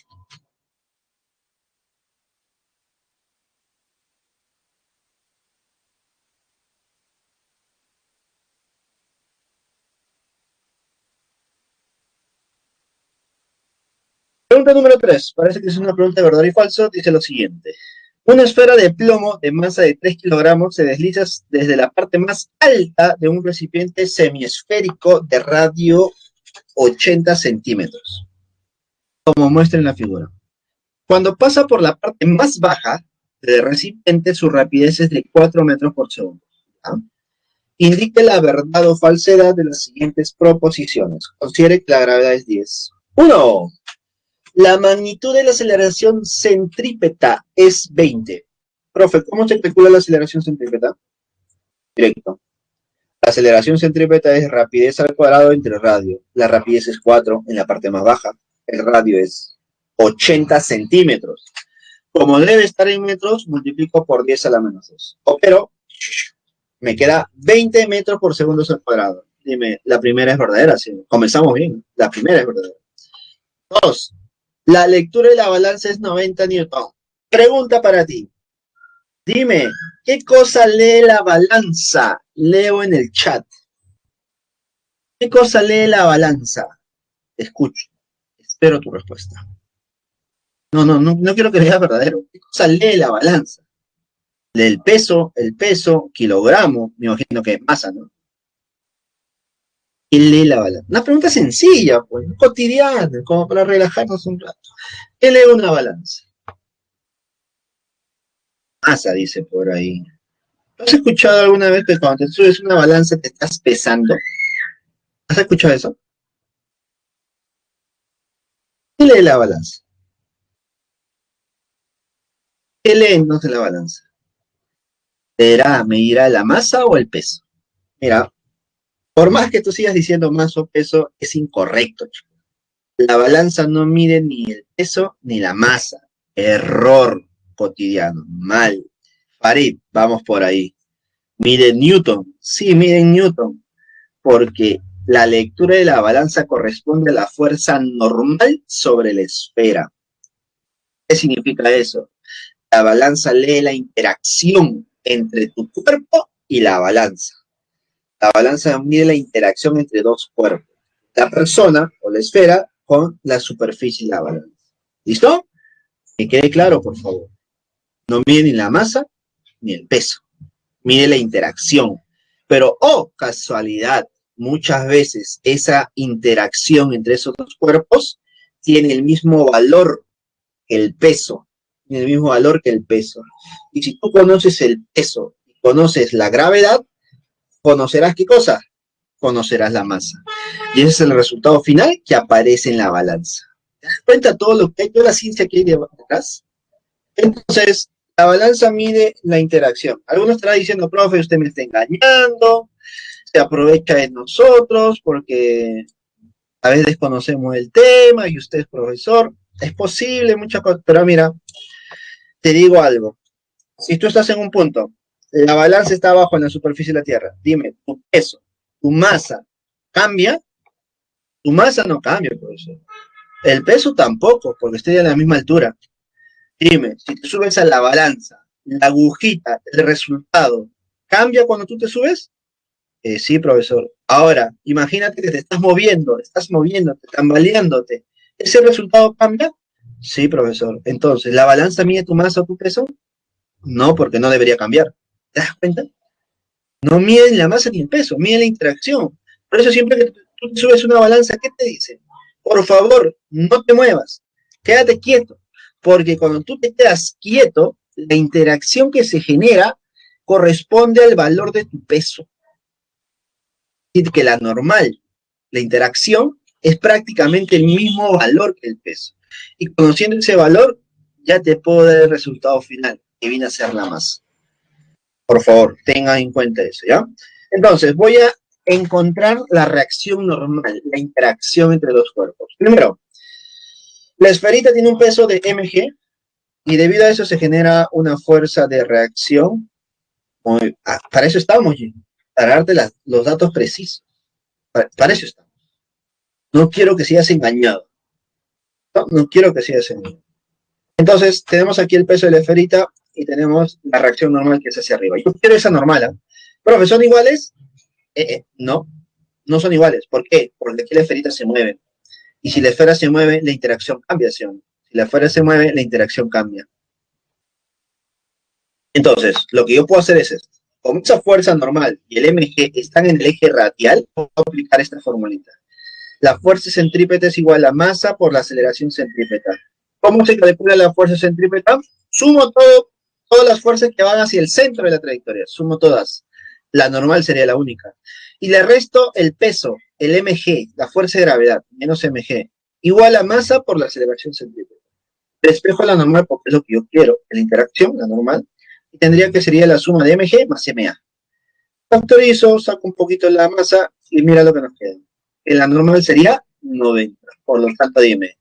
Pregunta número 3. Parece que es una pregunta de verdadero y falso. Dice lo siguiente. Una esfera de plomo de masa de 3 kilogramos se desliza desde la parte más alta de un recipiente semiesférico de radio 80 centímetros, como muestra en la figura. Cuando pasa por la parte más baja del recipiente, su rapidez es de 4 metros por segundo. ¿Ah? Indique la verdad o falsedad de las siguientes proposiciones. Considere que la gravedad es 10. 1. La magnitud de la aceleración centrípeta es 20. Profe, ¿cómo se calcula la aceleración centrípeta? Directo. La aceleración centrípeta es rapidez al cuadrado entre radio. La rapidez es 4 en la parte más baja. El radio es 80 centímetros. Como debe estar en metros, multiplico por 10 a la menos 2. Pero me queda 20 metros por segundo al cuadrado. Dime, la primera es verdadera. ¿Sí? Comenzamos bien. La primera es verdadera. 2. La lectura de la balanza es 90 newton. Pregunta para ti. Dime, ¿qué cosa lee la balanza? Leo en el chat. ¿Qué cosa lee la balanza? Escucho. Espero tu respuesta. No quiero que veas verdadero. ¿Qué cosa lee la balanza? Lee el peso, kilogramo, me imagino que es masa, ¿no? ¿Qué lee la balanza? Una pregunta sencilla, pues, cotidiana, como para relajarnos un rato. ¿Qué lee una balanza? Masa, dice por ahí. ¿Has escuchado alguna vez que cuando te subes una balanza te estás pesando? ¿Has escuchado eso? ¿Qué lee la balanza? ¿Qué lee entonces la balanza? ¿Medirá la masa o el peso? Mira, por más que tú sigas diciendo masa o peso, es incorrecto, chico. La balanza no mide ni el peso ni la masa. Error cotidiano, mal. Farid, vamos por ahí. Mide Newton. Sí, mide Newton. Porque la lectura de la balanza corresponde a la fuerza normal sobre la esfera. ¿Qué significa eso? La balanza lee la interacción entre tu cuerpo y la balanza. La balanza mide la interacción entre dos cuerpos. La persona o la esfera con la superficie de la balanza. ¿Listo? Que quede claro, por favor. No mide ni la masa ni el peso. Mide la interacción. Pero, oh, casualidad, muchas veces esa interacción entre esos dos cuerpos tiene el mismo valor que el peso. Tiene el mismo valor que el peso. Y si tú conoces el peso y conoces la gravedad, ¿conocerás qué cosa? Conocerás la masa. Y ese es el resultado final que aparece en la balanza. ¿Te das cuenta todo lo que hay, toda la ciencia que hay detrás? Entonces, la balanza mide la interacción. Algunos estarán diciendo, profe, usted me está engañando, se aprovecha de nosotros porque a veces desconocemos el tema y usted es profesor. Es posible, muchas cosas, pero mira, te digo algo. Si tú estás en un punto, la balanza está abajo en la superficie de la Tierra, dime, tu peso, tu masa, ¿cambia? Tu masa no cambia, profesor. El peso tampoco, porque estoy a la misma altura. Dime, si te subes a la balanza, la agujita, el resultado, ¿cambia cuando tú te subes? Sí, profesor. Ahora, imagínate que te estás moviéndote, tambaleándote. ¿Ese resultado cambia? Sí, profesor. Entonces, ¿la balanza mide tu masa o tu peso? No, porque no debería cambiar. ¿Te das cuenta? No mide la masa ni el peso, mide la interacción. Por eso siempre que tú te subes una balanza, ¿qué te dice? Por favor, no te muevas, quédate quieto, porque cuando tú te quedas quieto, la interacción que se genera corresponde al valor de tu peso. Es decir, que la normal, la interacción, es prácticamente el mismo valor que el peso. Y conociendo ese valor, ya te puedo dar el resultado final, que viene a ser la masa. Por favor, tengan en cuenta eso, ¿ya? Entonces, voy a encontrar la reacción normal, la interacción entre los cuerpos. Primero, la esferita tiene un peso de mg, y debido a eso se genera una fuerza de reacción. Para eso estamos, para darte los datos precisos. Para eso estamos. No quiero que seas engañado. No quiero que seas engañado. Entonces, tenemos aquí el peso de la esferita y tenemos la reacción normal que es hacia arriba. Yo quiero esa normal, ¿eh? Profe, ¿son iguales? No, no son iguales. ¿Por qué? Porque aquí la esferita se mueve. Y si la esfera se mueve, la interacción cambia, ¿sí o no? Si la esfera se mueve, la interacción cambia. Entonces, lo que yo puedo hacer es esto. Como esa fuerza normal y el mg están en el eje radial, puedo aplicar esta formulita. La fuerza centrípeta es igual a masa por la aceleración centrípeta. ¿Cómo se calcula la fuerza centrípeta? Sumo todas las fuerzas que van hacia el centro de la trayectoria. Sumo todas. La normal sería la única. Y le resto el peso, el mg, la fuerza de gravedad, menos mg, igual a masa por la aceleración centrípeta. Despejo la normal porque es lo que yo quiero, la interacción, la normal, y tendría que sería la suma de mg más ma. Factorizo, saco un poquito la masa y mira lo que nos queda. En la normal sería 90, por lo tanto dime.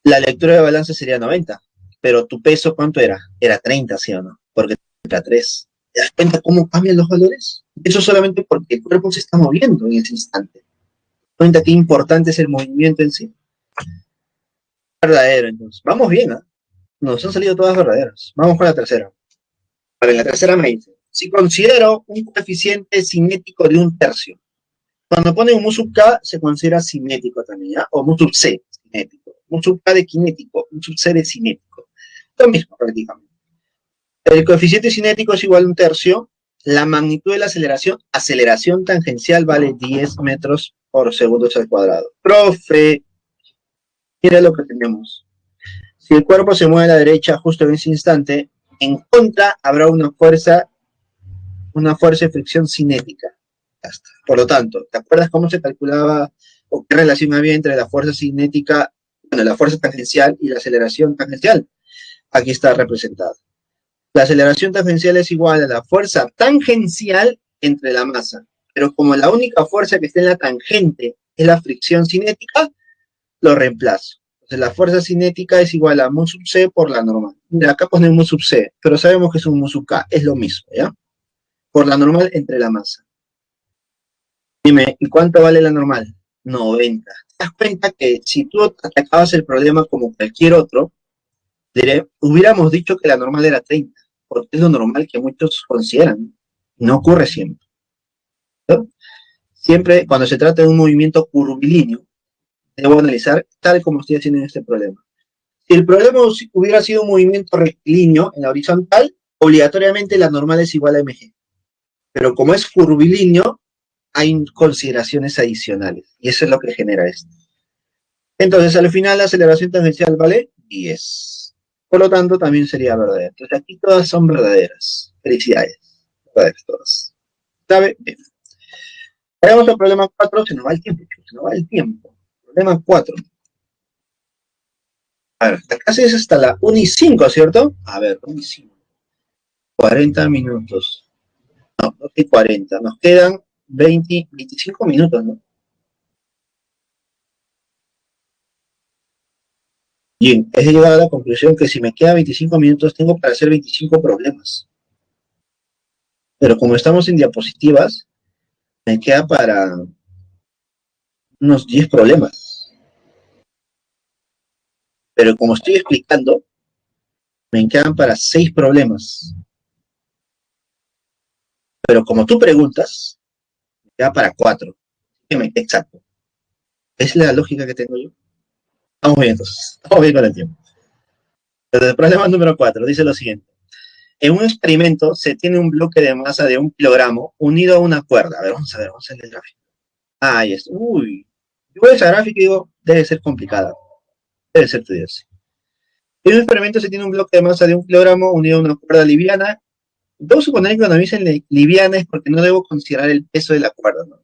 La lectura de balance sería 90, pero tu peso, ¿cuánto era? Era 30, ¿sí o no? Porque era 3. ¿Te das cuenta cómo cambian los valores? Eso solamente porque el cuerpo se está moviendo en ese instante. ¿Te das cuenta qué importante es el movimiento en sí? Verdadero, entonces. Vamos bien, ¿eh? Nos han salido todas verdaderas. Vamos con la tercera. Para la tercera me dice, si considero un coeficiente cinético de 1/3, cuando ponen un mu sub k se considera cinético también, ¿ya? O mu sub c, cinético. Mu sub k de cinético, mu sub c de cinético. Lo mismo prácticamente. El coeficiente cinético es igual a 1/3. La magnitud de la aceleración tangencial vale 10 metros por segundo al cuadrado. Profe, mira lo que tenemos. Si el cuerpo se mueve a la derecha justo en ese instante, en contra habrá una fuerza de fricción cinética. Por lo tanto, ¿te acuerdas cómo se calculaba o qué relación había entre la fuerza cinética, bueno, la fuerza tangencial y la aceleración tangencial? Aquí está representada. La aceleración tangencial es igual a la fuerza tangencial entre la masa, pero como la única fuerza que está en la tangente es la fricción cinética, lo reemplazo. Entonces la fuerza cinética es igual a mu sub c por la normal. Mira, acá ponemos mu sub c, pero sabemos que es un mu sub k, es lo mismo, ¿ya? Por la normal entre la masa. Dime, ¿y cuánto vale la normal? 90. ¿Te das cuenta que si tú atacabas el problema como cualquier otro, hubiéramos dicho que la normal era 30, porque es lo normal que muchos consideran? No ocurre siempre, ¿no? Siempre, cuando se trata de un movimiento curvilíneo, debo analizar tal como estoy haciendo en este problema. Si el problema hubiera sido un movimiento rectilíneo en la horizontal, obligatoriamente la normal es igual a mg. Pero como es curvilíneo, hay consideraciones adicionales, y eso es lo que genera esto. Entonces, al final, la aceleración tangencial vale 10. Por lo tanto, también sería verdadera. Entonces, aquí todas son verdaderas. Felicidades. Verdaderas todas. ¿Sabe? Bien. Vayamos al problema 4. Se nos va el tiempo, chicos. Se nos va el tiempo. Problema 4. A ver, acá es hasta la 1:05, ¿cierto? A ver, 1:05. 40 minutos. No, no hay 40. Nos quedan 25 minutos, ¿no? Bien, he llegado a la conclusión que si me queda 25 minutos tengo para hacer 25 problemas. Pero como estamos en diapositivas, me queda para unos 10 problemas. Pero como estoy explicando, me quedan para 6 problemas. Pero como tú preguntas, me queda para 4. Exacto. Es la lógica que tengo yo. Vamos bien entonces. Vamos bien con el tiempo. Entonces, el problema número 4 dice lo siguiente. En un experimento se tiene un bloque de masa de 1 kilogramo unido a una cuerda. A ver, vamos a ver el gráfico. Ah, ahí está. Uy. Yo veo esa gráfica y digo, debe ser complicada. Debe ser tediosa. En un experimento se tiene un bloque de masa de 1 kilogramo unido a una cuerda liviana. Debo suponer que cuando me dicen liviana es porque no debo considerar el peso de la cuerda, ¿no?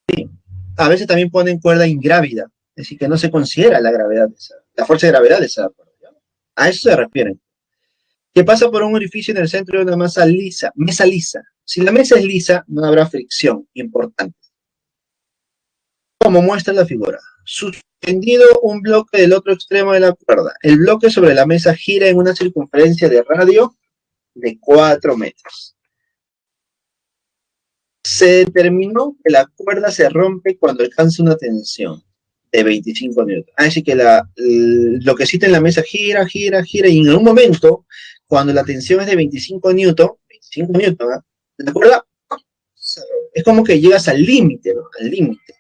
Sí. A veces también ponen cuerda ingrávida, es decir, que no se considera la gravedad la fuerza de gravedad de esa cuerda, ¿ya? A eso se refieren. Que pasa por un orificio en el centro de una mesa lisa. Si la mesa es lisa, no habrá fricción importante. Como muestra la figura. Suspendido un bloque del otro extremo de la cuerda. El bloque sobre la mesa gira en una circunferencia de radio de 4 metros. Se determinó que la cuerda se rompe cuando alcanza una tensión de 25 newtons. Así que lo que cita en la mesa gira, y en un momento, cuando la tensión es de 25 newtons, la cuerda es como que llegas al límite, ¿no? Al límite.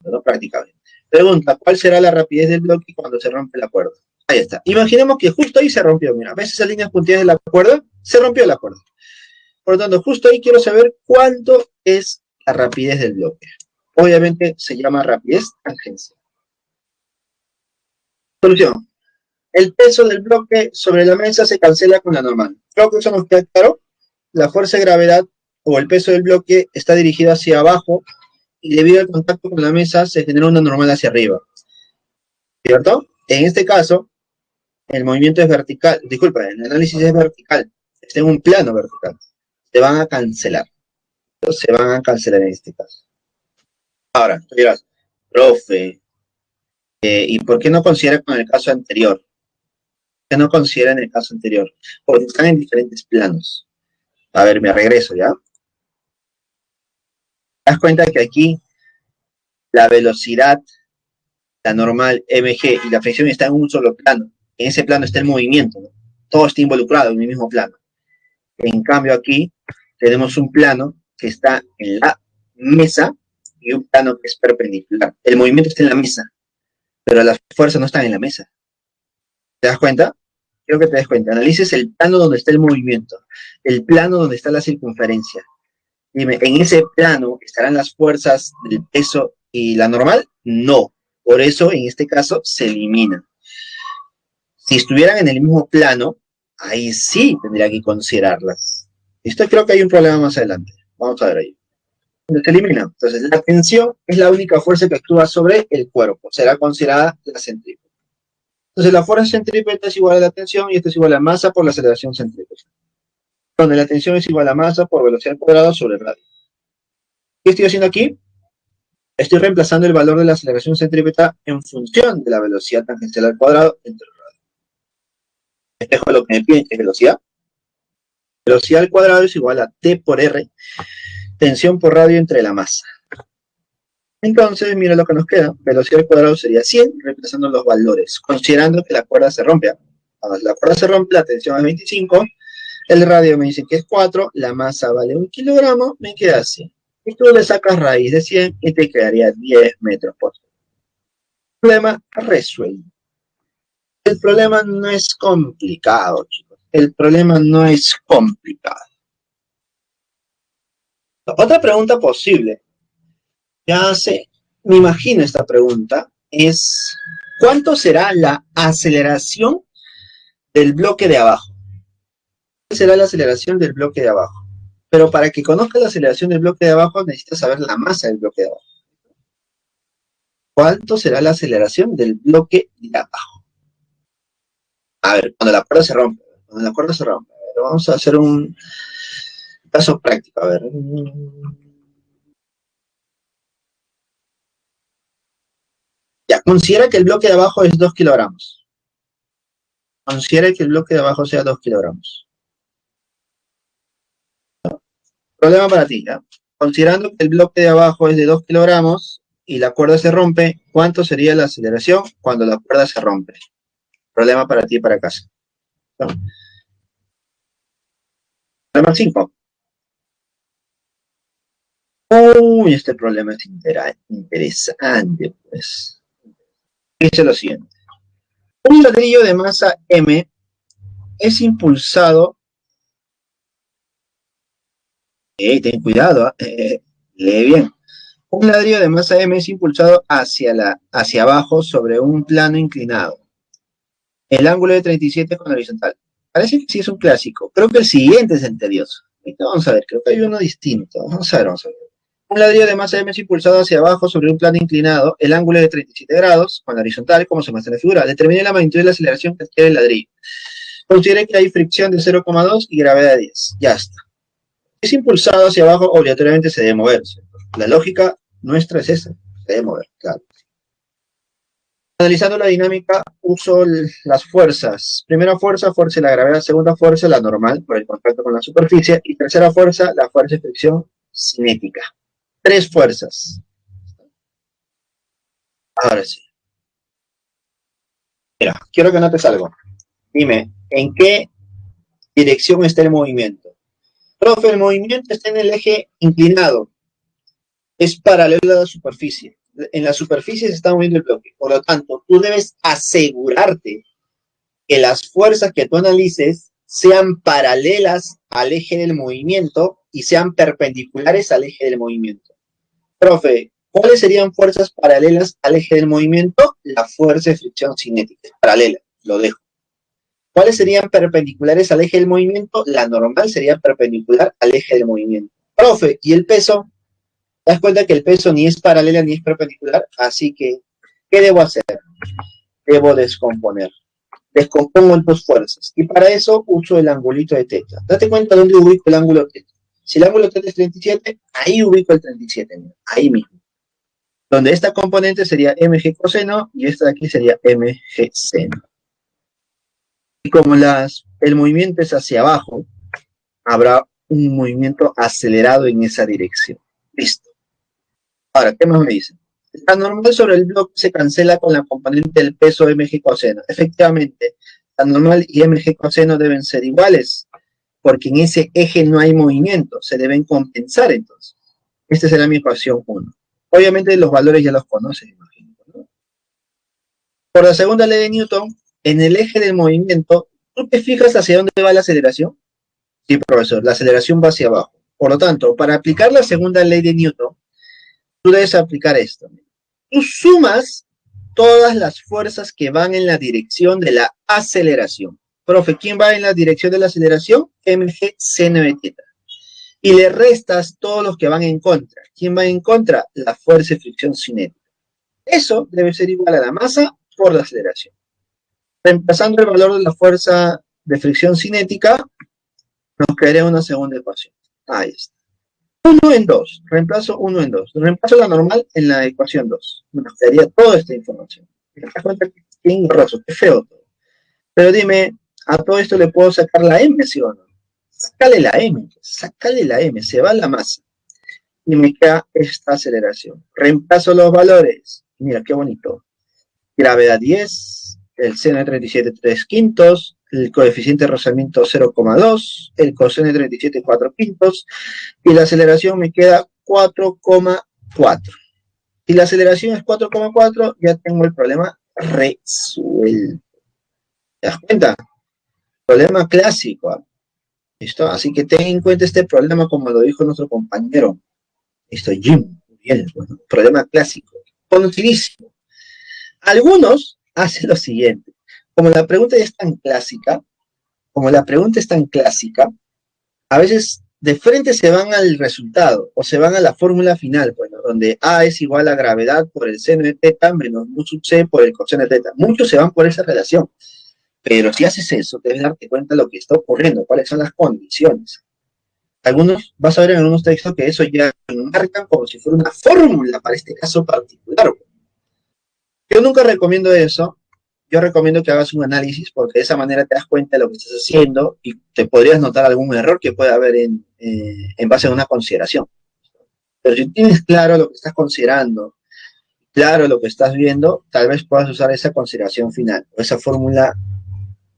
¿No? Prácticamente. Pregunta, ¿cuál será la rapidez del bloque cuando se rompe la cuerda? Ahí está. Imaginemos que justo ahí se rompió. Mira, ¿ves esas líneas punteadas de la cuerda? Se rompió la cuerda. Por lo tanto, justo ahí quiero saber cuánto es la rapidez del bloque. Obviamente se llama rapidez tangencial. Solución. El peso del bloque sobre la mesa se cancela con la normal. Creo que eso nos queda claro. La fuerza de gravedad o el peso del bloque está dirigido hacia abajo y debido al contacto con la mesa se genera una normal hacia arriba. ¿Cierto? En este caso, el movimiento es vertical. Disculpa, el análisis es vertical. Está en un plano vertical. Se van a cancelar. Se van a cancelar en este caso. Ahora, tú dirás, profe, ¿y por qué no considera con el caso anterior? ¿Por qué no considera en el caso anterior? Porque están en diferentes planos. A ver, me regreso, ¿ya? Te das cuenta que aquí la velocidad, la normal mg y la fricción están en un solo plano. En ese plano está el movimiento, ¿no? Todo está involucrado en el mismo plano. En cambio aquí tenemos un plano que está en la mesa y un plano que es perpendicular. El movimiento está en la mesa, pero las fuerzas no están en la mesa. ¿Te das cuenta? Quiero que te des cuenta. Analices el plano donde está el movimiento, el plano donde está la circunferencia. Dime, ¿en ese plano estarán las fuerzas del peso y la normal? No. Por eso, en este caso, se elimina. Si estuvieran en el mismo plano, ahí sí tendría que considerarlas. Esto creo que hay un problema más adelante. Vamos a ver ahí. Se elimina. Entonces, la tensión es la única fuerza que actúa sobre el cuerpo. Será considerada la centrípeta. Entonces, la fuerza centrípeta es igual a la tensión y esto es igual a masa por la aceleración centrípeta. Donde la tensión es igual a masa por velocidad al cuadrado sobre el radio. ¿Qué estoy haciendo aquí? Estoy reemplazando el valor de la aceleración centrípeta en función de la velocidad tangencial al cuadrado entre el radio. Espejo lo que me piden, que es velocidad. Velocidad al cuadrado es igual a T por R, tensión por radio entre la masa. Entonces, mira lo que nos queda. Velocidad al cuadrado sería 100, reemplazando los valores, considerando que la cuerda se rompe. Cuando la cuerda se rompe, la tensión es 25, el radio me dice que es 4, la masa vale 1 kilogramo, me queda así. Y tú le sacas raíz de 100 y te quedaría 10 metros por segundo. Problema resuelto. El problema no es complicado, chicos. El problema no es complicado. Otra pregunta posible, ya sé, me imagino esta pregunta, es ¿cuánto será la aceleración del bloque de abajo? ¿Cuál será la aceleración del bloque de abajo? Pero para que conozcas la aceleración del bloque de abajo necesitas saber la masa del bloque de abajo. ¿Cuánto será la aceleración del bloque de abajo? A ver, cuando la cuerda se rompe. Cuando la cuerda se rompe. A ver, vamos a hacer un caso práctico. A ver. Ya, considera que el bloque de abajo es 2 kilogramos. Considera que el bloque de abajo sea 2 kilogramos. Problema para ti, ¿ya? Considerando que el bloque de abajo es de 2 kilogramos y la cuerda se rompe, ¿cuánto sería la aceleración cuando la cuerda se rompe? Problema para ti y para casa. ¿No? Problema 5. Uy, este problema es interesante, pues. Dice lo siguiente. Un ladrillo de masa M es impulsado. Ten cuidado, lee bien. Un ladrillo de masa M es impulsado hacia abajo sobre un plano inclinado. El ángulo de 37 con la horizontal. Parece que sí es un clásico. Creo que el siguiente es el tedioso. Ahorita vamos a ver, creo que hay uno distinto. Vamos a ver, vamos a ver. Un ladrillo de masa M es impulsado hacia abajo sobre un plano inclinado. El ángulo es de 37 grados con la horizontal, como se muestra en la figura. Determine la magnitud de la aceleración que adquiere el ladrillo. Considere que hay fricción de 0,2 y gravedad de 10. Ya está. Es impulsado hacia abajo, obligatoriamente se debe mover, ¿cierto? La lógica nuestra es esa. Se debe mover, claro. Analizando la dinámica, uso las fuerzas. Primera fuerza, fuerza de la gravedad. Segunda fuerza, la normal, por el contacto con la superficie. Y tercera fuerza, la fuerza de fricción cinética. 3 fuerzas. Ahora sí. Mira, quiero que notes algo. Dime, ¿en qué dirección está el movimiento? Profe, el movimiento está en el eje inclinado. Es paralelo a la superficie. En la superficie se está moviendo el bloque. Por lo tanto, tú debes asegurarte que las fuerzas que tú analices sean paralelas al eje del movimiento y sean perpendiculares al eje del movimiento. Profe, ¿cuáles serían fuerzas paralelas al eje del movimiento? La fuerza de fricción cinética. Paralela, lo dejo. ¿Cuáles serían perpendiculares al eje del movimiento? La normal sería perpendicular al eje del movimiento. Profe, ¿y el peso? ¿Te das cuenta que el peso ni es paralela ni es perpendicular? Así que, ¿qué debo hacer? Debo descomponer. Descompongo en tus fuerzas. Y para eso uso el angulito de teta. Date cuenta dónde ubico el ángulo teta. Si el ángulo teta es 37, ahí ubico el 37. Mira, ahí mismo. Donde esta componente sería mg coseno y esta de aquí sería mg seno. Y como el movimiento es hacia abajo, habrá un movimiento acelerado en esa dirección. Listo. Ahora, ¿qué más me dicen? La normal sobre el bloque se cancela con la componente del peso mg coseno. Efectivamente, la normal y mg coseno deben ser iguales, porque en ese eje no hay movimiento, se deben compensar entonces. Esta será mi ecuación 1. Obviamente los valores ya los conoces, imagino, ¿no? Por la segunda ley de Newton, en el eje del movimiento, ¿tú te fijas hacia dónde va la aceleración? Sí, profesor, la aceleración va hacia abajo. Por lo tanto, para aplicar la segunda ley de Newton, tú debes aplicar esto. Tú sumas todas las fuerzas que van en la dirección de la aceleración. Profe, ¿quién va en la dirección de la aceleración? mg seno de teta. Y le restas todos los que van en contra. ¿Quién va en contra? La fuerza de fricción cinética. Eso debe ser igual a la masa por la aceleración. Reemplazando el valor de la fuerza de fricción cinética, nos quedaría una segunda ecuación. Ahí está. 1 en 2. Reemplazo 1 en 2. Reemplazo la normal en la ecuación 2. Nos quedaría toda esta información. ¿Te das cuenta que qué engorroso, qué feo todo? Pero dime, ¿a todo esto le puedo sacar la M, sí o no? Sácale la M, se va la masa. Y me queda esta aceleración. Reemplazo los valores. Mira, qué bonito. Gravedad 10, el seno de 37, 3 quintos, el coeficiente de rozamiento 0,2, el coseno de 37, 4 quintos, y la aceleración me queda 4,4. Si la aceleración es 4,4, ya tengo el problema resuelto. ¿Te das cuenta? Problema clásico. ¿Eh? ¿Listo? Así que ten en cuenta este problema como lo dijo nuestro compañero. Listo, Jim. Bien, bueno, problema clásico. Conocidísimo. Algunos hacen lo siguiente. Como la pregunta ya es tan clásica, a veces de frente se van al resultado o se van a la fórmula final, bueno, donde A es igual a gravedad por el seno de teta menos mu sub c por el coseno de teta. Muchos se van por esa relación. Pero si haces eso, debes darte cuenta de lo que está ocurriendo, cuáles son las condiciones. Algunos, vas a ver en algunos textos que eso ya marcan como si fuera una fórmula para este caso particular. Yo nunca recomiendo eso. Yo recomiendo que hagas un análisis porque de esa manera te das cuenta de lo que estás haciendo y te podrías notar algún error que pueda haber en base a una consideración. Pero si tienes claro lo que estás considerando, claro lo que estás viendo, tal vez puedas usar esa consideración final o esa fórmula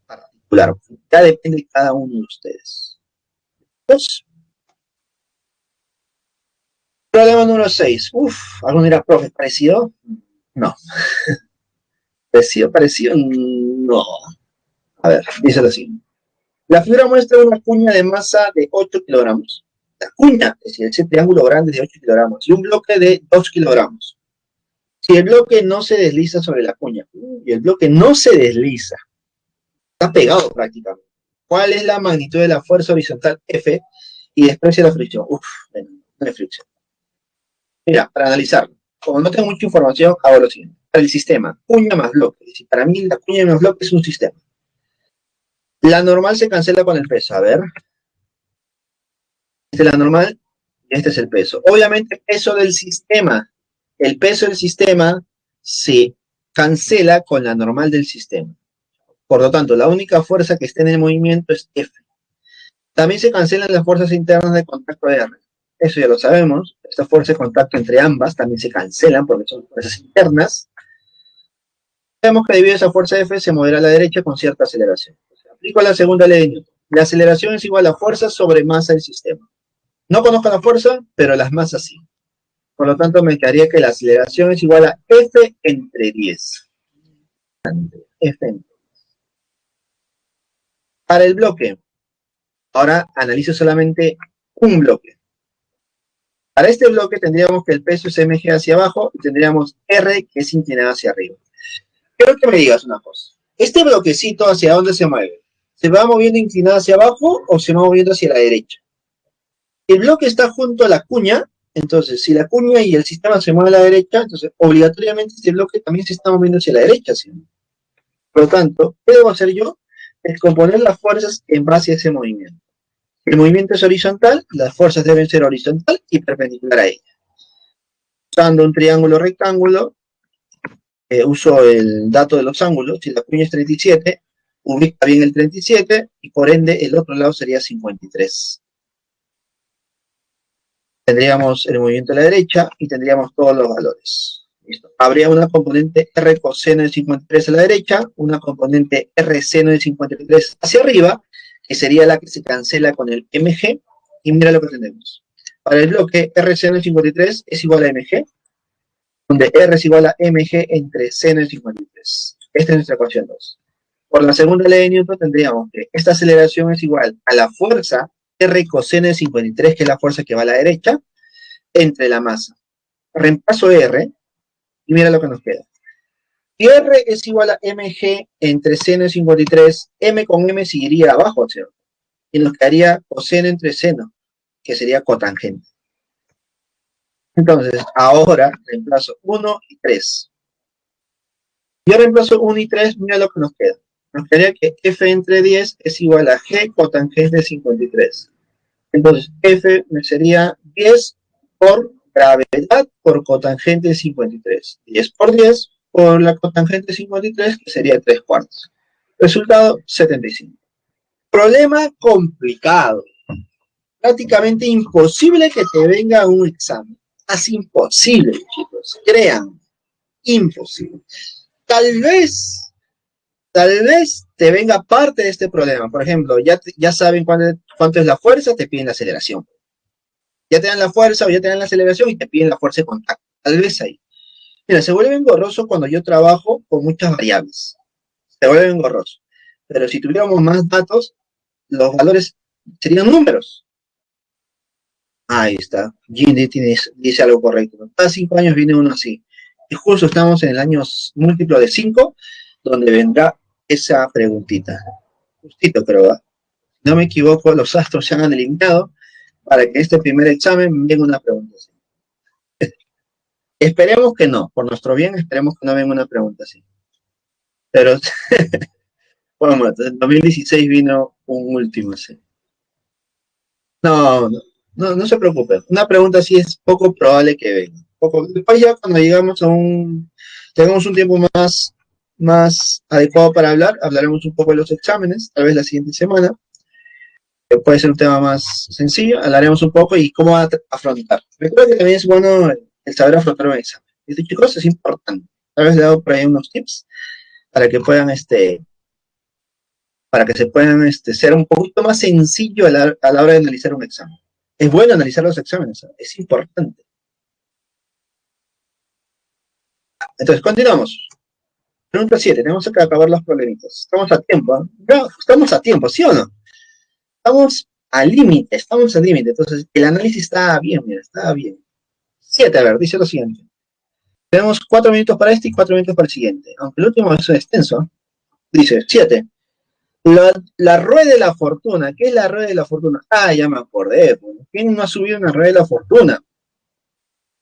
particular. Ya depende de cada uno de ustedes. Pues, problema número 6. ¿Alguno dirá, profe, parecido? No. Parecido, no. A ver, dice así. La figura muestra una cuña de masa de 8 kilogramos. La cuña, es decir, ese triángulo grande de 8 kilogramos, y un bloque de 2 kilogramos. Si el bloque no se desliza sobre la cuña, y el bloque no se desliza, está pegado prácticamente. ¿Cuál es la magnitud de la fuerza horizontal F y desprecia la fricción? Uf, bueno, no hay fricción. Mira, para analizarlo, como no tengo mucha información, hago lo siguiente. Para el sistema, cuña más bloque. Si para mí la cuña más bloque es un sistema. La normal se cancela con el peso. A ver, esta es la normal y este es el peso. Obviamente, peso del sistema. El peso del sistema se cancela con la normal del sistema. Por lo tanto, la única fuerza que esté en el movimiento es F. También se cancelan las fuerzas internas de contacto de R. Eso ya lo sabemos. Esta fuerza de contacto entre ambas también se cancelan porque son fuerzas internas. Sabemos que debido a esa fuerza F se modera a la derecha con cierta aceleración. Aplico la segunda ley de Newton. La aceleración es igual a fuerza sobre masa del sistema. No conozco la fuerza, pero las masas sí. Por lo tanto, me quedaría que la aceleración es igual a F entre 10. F entre 10. Para el bloque, ahora analizo solamente un bloque. Para este bloque tendríamos que el peso es mg hacia abajo y tendríamos R que es inclinada hacia arriba. Quiero que me digas una cosa. ¿Este bloquecito hacia dónde se mueve? ¿Se va moviendo inclinado hacia abajo o se va moviendo hacia la derecha? El bloque está junto a la cuña, entonces si la cuña y el sistema se mueven a la derecha, entonces obligatoriamente este bloque también se está moviendo hacia la derecha, ¿sí? Por lo tanto, ¿qué debo hacer yo? Descomponer las fuerzas en base a ese movimiento. El movimiento es horizontal, las fuerzas deben ser horizontal y perpendicular a ella. Usando un triángulo rectángulo, uso el dato de los ángulos. Si la cuña es 37, ubica bien el 37 y por ende el otro lado sería 53. Tendríamos el movimiento a la derecha y tendríamos todos los valores. Listo. Habría una componente R coseno de 53 a la derecha, una componente R seno de 53 hacia arriba, que sería la que se cancela con el mg, y mira lo que tenemos. Para el bloque, R seno de 53 es igual a mg, donde R es igual a mg entre seno de 53. Esta es nuestra ecuación 2. Por la segunda ley de Newton tendríamos que esta aceleración es igual a la fuerza R coseno de 53, que es la fuerza que va a la derecha, entre la masa. Reemplazo R, y mira lo que nos queda. Si R es igual a mg entre seno de 53, m con m seguiría abajo, ¿cierto? Y nos quedaría coseno entre seno, que sería cotangente. Entonces, ahora reemplazo 1 y 3. Yo reemplazo 1 y 3, mira lo que nos queda. Nos quedaría que f entre 10 es igual a g cotangente de 53. Entonces, f me sería 10 por gravedad por cotangente de 53. 10 por 10 por la cotangente de 53, que sería 3 cuartos. Resultado, 75. Problema complicado. Prácticamente imposible que te venga un examen. Es imposible, chicos. Crean. Imposible. Tal vez te venga parte de este problema. Por ejemplo, ya saben cuánto es la fuerza, te piden la aceleración. Ya te dan la fuerza o ya te dan la aceleración y te piden la fuerza de contacto. Tal vez ahí. Mira, se vuelve engorroso cuando yo trabajo con muchas variables. Se vuelve engorroso. Pero si tuviéramos más datos, los valores serían números. Ahí está. Ginny dice algo correcto. Cada 5 años viene uno así. Y justo estamos en el año múltiplo de 5, donde vendrá esa preguntita. Justito, creo, ¿verdad? Si no me equivoco, los astros se han alineado para que este primer examen venga una pregunta así. Esperemos que no, por nuestro bien, esperemos que no venga una pregunta así. Pero, bueno, en 2016 vino un último, sí. No se preocupe. Una pregunta así es poco probable que venga. Después ya cuando tengamos un tiempo más adecuado para hablar, hablaremos un poco de los exámenes, tal vez la siguiente semana. Puede ser un tema más sencillo, hablaremos un poco y cómo afrontar. Recuerda que también es bueno el saber afrontar un examen. Este, chicos, es importante. Tal vez le hago por ahí unos tips para que puedan ser un poquito más sencillo a la hora de analizar un examen. Es bueno analizar los exámenes, ¿sabes? Es importante. Entonces, continuamos. Pregunta 7, tenemos que acabar los problemitas. Estamos a tiempo, ¿eh? No, estamos a tiempo, ¿sí o no? Estamos al límite. Entonces, el análisis está bien, mira, está bien. 7, a ver, dice lo siguiente. Tenemos 4 minutos para este y 4 minutos para el siguiente. Aunque el último es extenso. Dice, 7. La rueda de la fortuna. ¿Qué es la rueda de la fortuna? Ah, ya me acordé. ¿Quién no ha subido una rueda de la fortuna?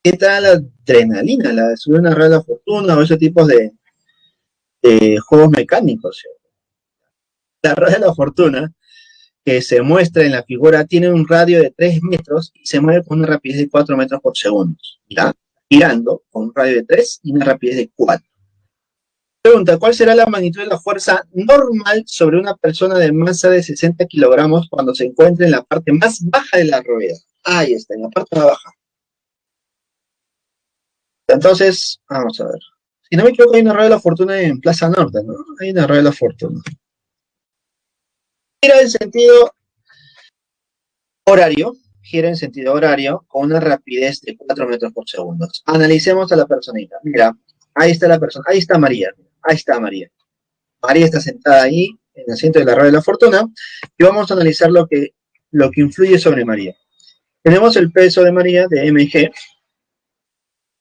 ¿Qué tal la adrenalina? La de subir una rueda de la fortuna o esos tipos de juegos mecánicos. ¿Sí? La rueda de la fortuna que se muestra en la figura tiene un radio de 3 metros y se mueve con una rapidez de 4 metros por segundo. ¿Ya? Girando con un radio de 3 y una rapidez de 4. Pregunta, ¿cuál será la magnitud de la fuerza normal sobre una persona de masa de 60 kilogramos cuando se encuentra en la parte más baja de la rueda? Ahí está, en la parte más baja. Entonces, vamos a ver. Si no me equivoco, hay una rueda de la fortuna en Plaza Norte, ¿no? Hay una rueda de la fortuna. Gira en sentido horario, gira en sentido horario con una rapidez de 4 metros por segundo. Analicemos a la personita. Mira, ahí está la persona, ahí está María. Ahí está María. María está sentada ahí en el asiento de la rueda de la fortuna y vamos a analizar lo que influye sobre María. Tenemos el peso de María de mg,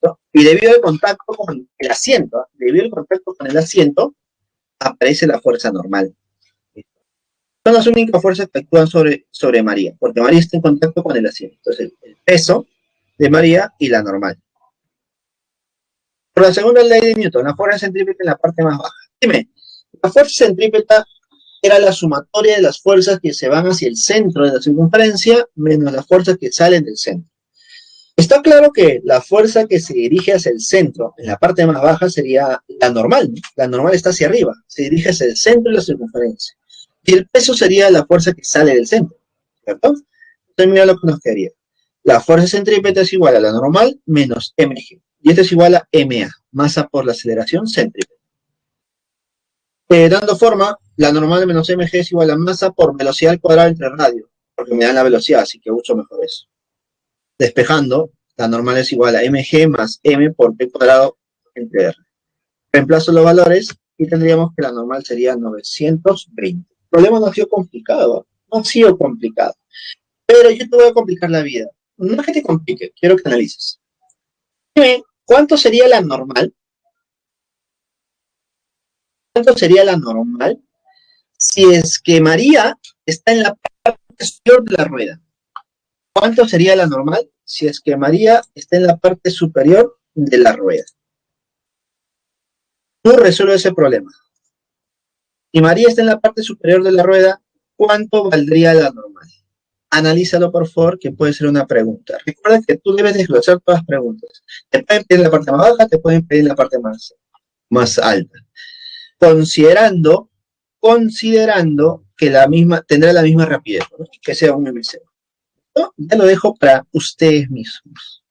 ¿no? Y debido al contacto con el asiento, aparece la fuerza normal. Son las únicas fuerzas que actúan sobre María, porque María está en contacto con el asiento. Entonces, el peso de María y la normal. Por la segunda ley de Newton, la fuerza centrípeta en la parte más baja. Dime, la fuerza centrípeta era la sumatoria de las fuerzas que se van hacia el centro de la circunferencia menos las fuerzas que salen del centro. Está claro que la fuerza que se dirige hacia el centro, en la parte más baja, sería la normal, ¿no? La normal está hacia arriba, se dirige hacia el centro de la circunferencia. Y el peso sería la fuerza que sale del centro, ¿cierto? Entonces mira lo que nos quedaría. La fuerza centrípeta es igual a la normal menos mg. Y esto es igual a ma, masa por la aceleración centrípeta. Dando forma, la normal menos mg es igual a masa por velocidad al cuadrado entre radio, porque me dan la velocidad, así que uso mejor eso. Despejando, la normal es igual a mg más m por p cuadrado entre r. Reemplazo los valores y tendríamos que la normal sería 920. El problema no ha sido complicado, pero yo te voy a complicar la vida. No es que te complique, quiero que analices. Dime, ¿cuánto sería la normal? ¿Cuánto sería la normal si es que María está en la parte superior de la rueda? ¿Cuánto sería la normal si es que María está en la parte superior de la rueda? Tú resuelves ese problema. Si María está en la parte superior de la rueda, ¿cuánto valdría la normal? Analízalo, por favor, que puede ser una pregunta. Recuerda que tú debes desglosar todas las preguntas. Te pueden pedir en la parte más baja, te pueden pedir en la parte más alta. Considerando que tendrá la misma rapidez, ¿no? Que sea un MC. ¿No? Ya lo dejo para ustedes mismos.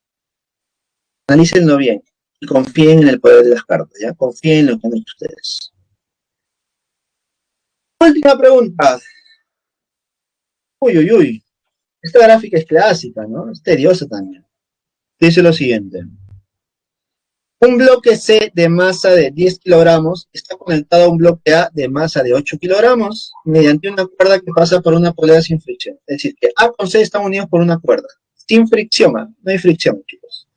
Analícenlo bien y confíen en el poder de las cartas, ¿ya? Confíen en lo que han hecho ustedes. Última pregunta. Uy. Esta gráfica es clásica, ¿no? Es tediosa también. Dice lo siguiente. Un bloque C de masa de 10 kilogramos está conectado a un bloque A de masa de 8 kilogramos mediante una cuerda que pasa por una polea sin fricción. Es decir, que A con C están unidos por una cuerda. Sin fricción, no hay fricción, chicos.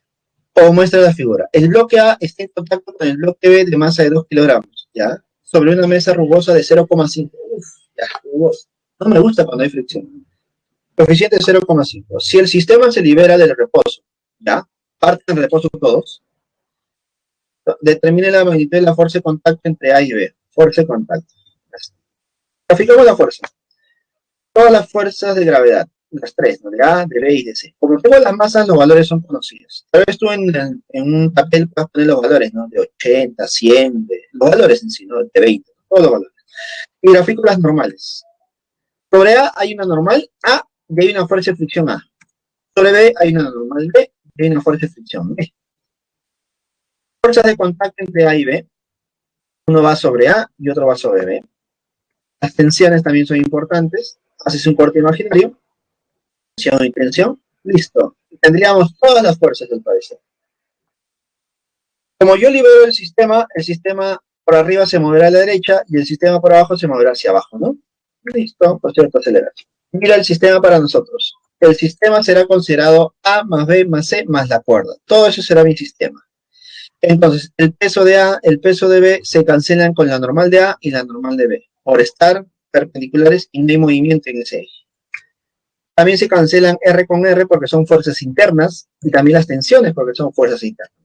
O muestra la figura. El bloque A está en contacto con el bloque B de masa de 2 kilogramos, ¿ya? Sobre una mesa rugosa de 0,5. Uf, ya, rugosa. No me gusta cuando hay fricción. Coeficiente 0,5. Si el sistema se libera del reposo, ¿ya? Parten del reposo todos. Determine la magnitud de la fuerza de contacto entre A y B. Fuerza de contacto. Graficamos la fuerza. Todas las fuerzas de gravedad. Las tres, ¿no? De A, de B y de C. Como tengo las masas, los valores son conocidos. Tal vez tú en un papel puedas poner los valores, ¿no? De 80, 100, los valores en sí, ¿no? De 20, todos los valores. Y grafico las normales. Sobre A hay una normal A y hay una fuerza de fricción A. Sobre B hay una normal B y hay una fuerza de fricción B. Fuerzas de contacto entre A y B. Uno va sobre A y otro va sobre B. Las tensiones también son importantes. Haces un corte imaginario. Tensión y tensión. Listo. Y tendríamos todas las fuerzas del parecer. Como yo libero el sistema por arriba se moverá a la derecha y el sistema por abajo se moverá hacia abajo, ¿no? Listo, por cierto, aceleración. Mira el sistema para nosotros. El sistema será considerado A más B más C más la cuerda. Todo eso será mi sistema. Entonces, el peso de A, el peso de B se cancelan con la normal de A y la normal de B, por estar perpendiculares y no hay movimiento en ese eje. También se cancelan R con R porque son fuerzas internas y también las tensiones porque son fuerzas internas.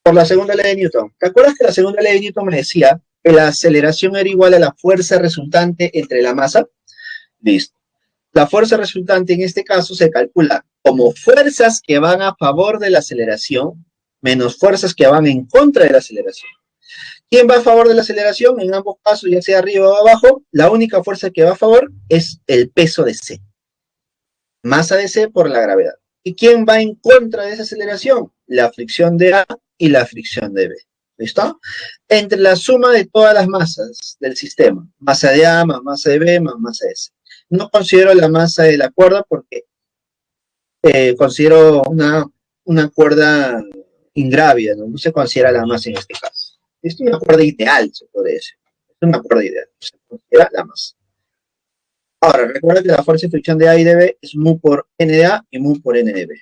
Por la segunda ley de Newton. ¿Te acuerdas que la segunda ley de Newton me decía que la aceleración era igual a la fuerza resultante entre la masa? Listo. La fuerza resultante en este caso se calcula como fuerzas que van a favor de la aceleración menos fuerzas que van en contra de la aceleración. ¿Quién va a favor de la aceleración? En ambos casos, ya sea arriba o abajo, la única fuerza que va a favor es el peso de C. Masa de C por la gravedad. ¿Y quién va en contra de esa aceleración? La fricción de A y la fricción de B. ¿Listo? Entre la suma de todas las masas del sistema, masa de A más masa de B más masa de C. No considero la masa de la cuerda porque considero una cuerda ingrávida, ¿no? No se considera la masa en este caso. Es una cuerda ideal, se puede decir. Es una cuerda ideal, no se considera la masa. Ahora, recuerda que la fuerza de fricción de A y de B es mu por N de A y mu por N de B.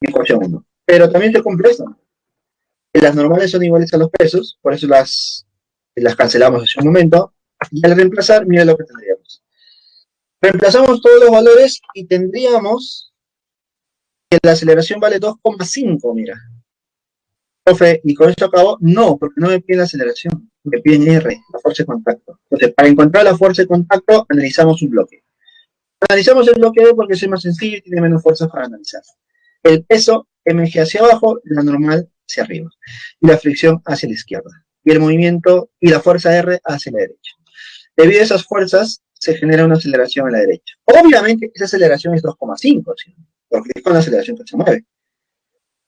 Ecuación 1. Pero también se cumple esto. Las normales son iguales a los pesos, por eso las cancelamos hace un momento. Y al reemplazar, mira lo que tendríamos. Reemplazamos todos los valores y tendríamos que la aceleración vale 2,5, mira. Profe, ¿y con esto acabo? No, porque no me piden la aceleración, me piden R, la fuerza de contacto. Entonces, para encontrar la fuerza de contacto, analizamos un bloque. Analizamos el bloque D porque es más sencillo y tiene menos fuerza para analizar. El peso, mg hacia abajo, la normal hacia arriba. Y la fricción hacia la izquierda. Y el movimiento y la fuerza R hacia la derecha. Debido a esas fuerzas, se genera una aceleración a la derecha. Obviamente, esa aceleración es 2,5, ¿sí? Porque es con la aceleración que se mueve.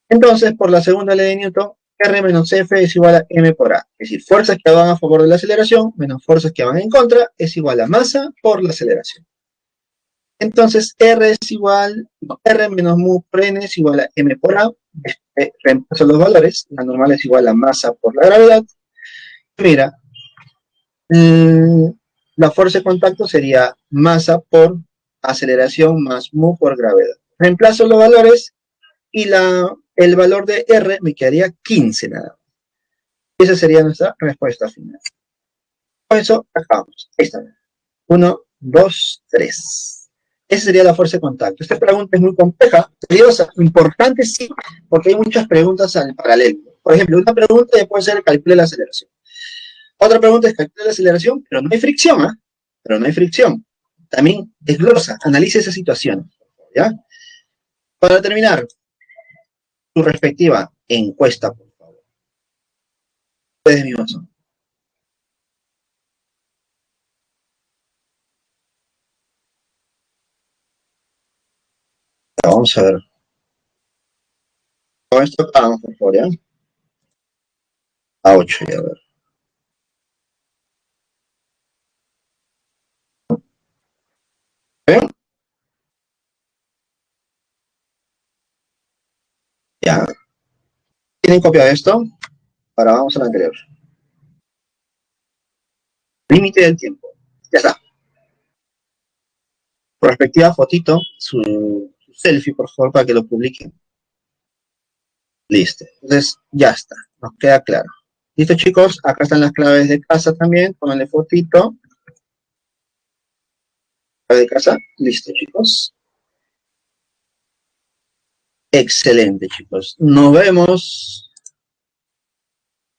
Entonces, por la segunda ley de Newton, R menos F es igual a M por A. Es decir, fuerzas que van a favor de la aceleración menos fuerzas que van en contra es igual a masa por la aceleración. Entonces, R menos mu por N es igual a M por A. Reemplazo los valores. La normal es igual a masa por la gravedad. Mira, la fuerza de contacto sería masa por aceleración más mu por gravedad. Reemplazo los valores y el valor de R me quedaría 15 nada más. Esa sería nuestra respuesta final. Con eso acabamos. Ahí está. 1, 2, 3. Esa sería la fuerza de contacto. Esta pregunta es muy compleja, tediosa, importante sí, porque hay muchas preguntas al paralelo. Por ejemplo, una pregunta puede ser calcule la aceleración. Otra pregunta es calcule la aceleración, pero no hay fricción, ¿ah? Pero no hay fricción. También desglosa, analice esa situación. ¿Ya? Para terminar, su respectiva encuesta, por favor. Ustedes mismos son. Vamos a ver. Con esto acabamos, por favor, ¿ya? A 8, ya a ver. ¿Ven? Ya. ¿Tienen copia de esto? Ahora vamos a la anterior. Límite del tiempo. Ya está. Por respectiva fotito, su selfie, por favor, para que lo publiquen. Listo. Entonces, ya está. Nos queda claro. Listo, chicos. Acá están las claves de casa también. Pónganle fotito. Clave de casa. Listo, chicos. Excelente, chicos. Nos vemos.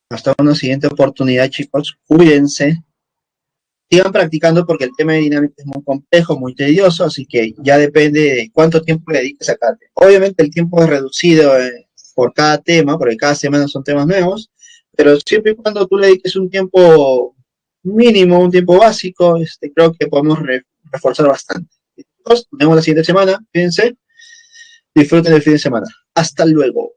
Hasta una siguiente oportunidad, chicos. Cuídense. Sigan practicando porque el tema de dinámica es muy complejo, muy tedioso, así que ya depende de cuánto tiempo le dediques a cada tema. Obviamente el tiempo es reducido por cada tema, porque cada semana son temas nuevos, pero siempre y cuando tú le dediques un tiempo mínimo, un tiempo básico, creo que podemos reforzar bastante. Nos vemos la siguiente semana, fíjense, disfruten el fin de semana. Hasta luego.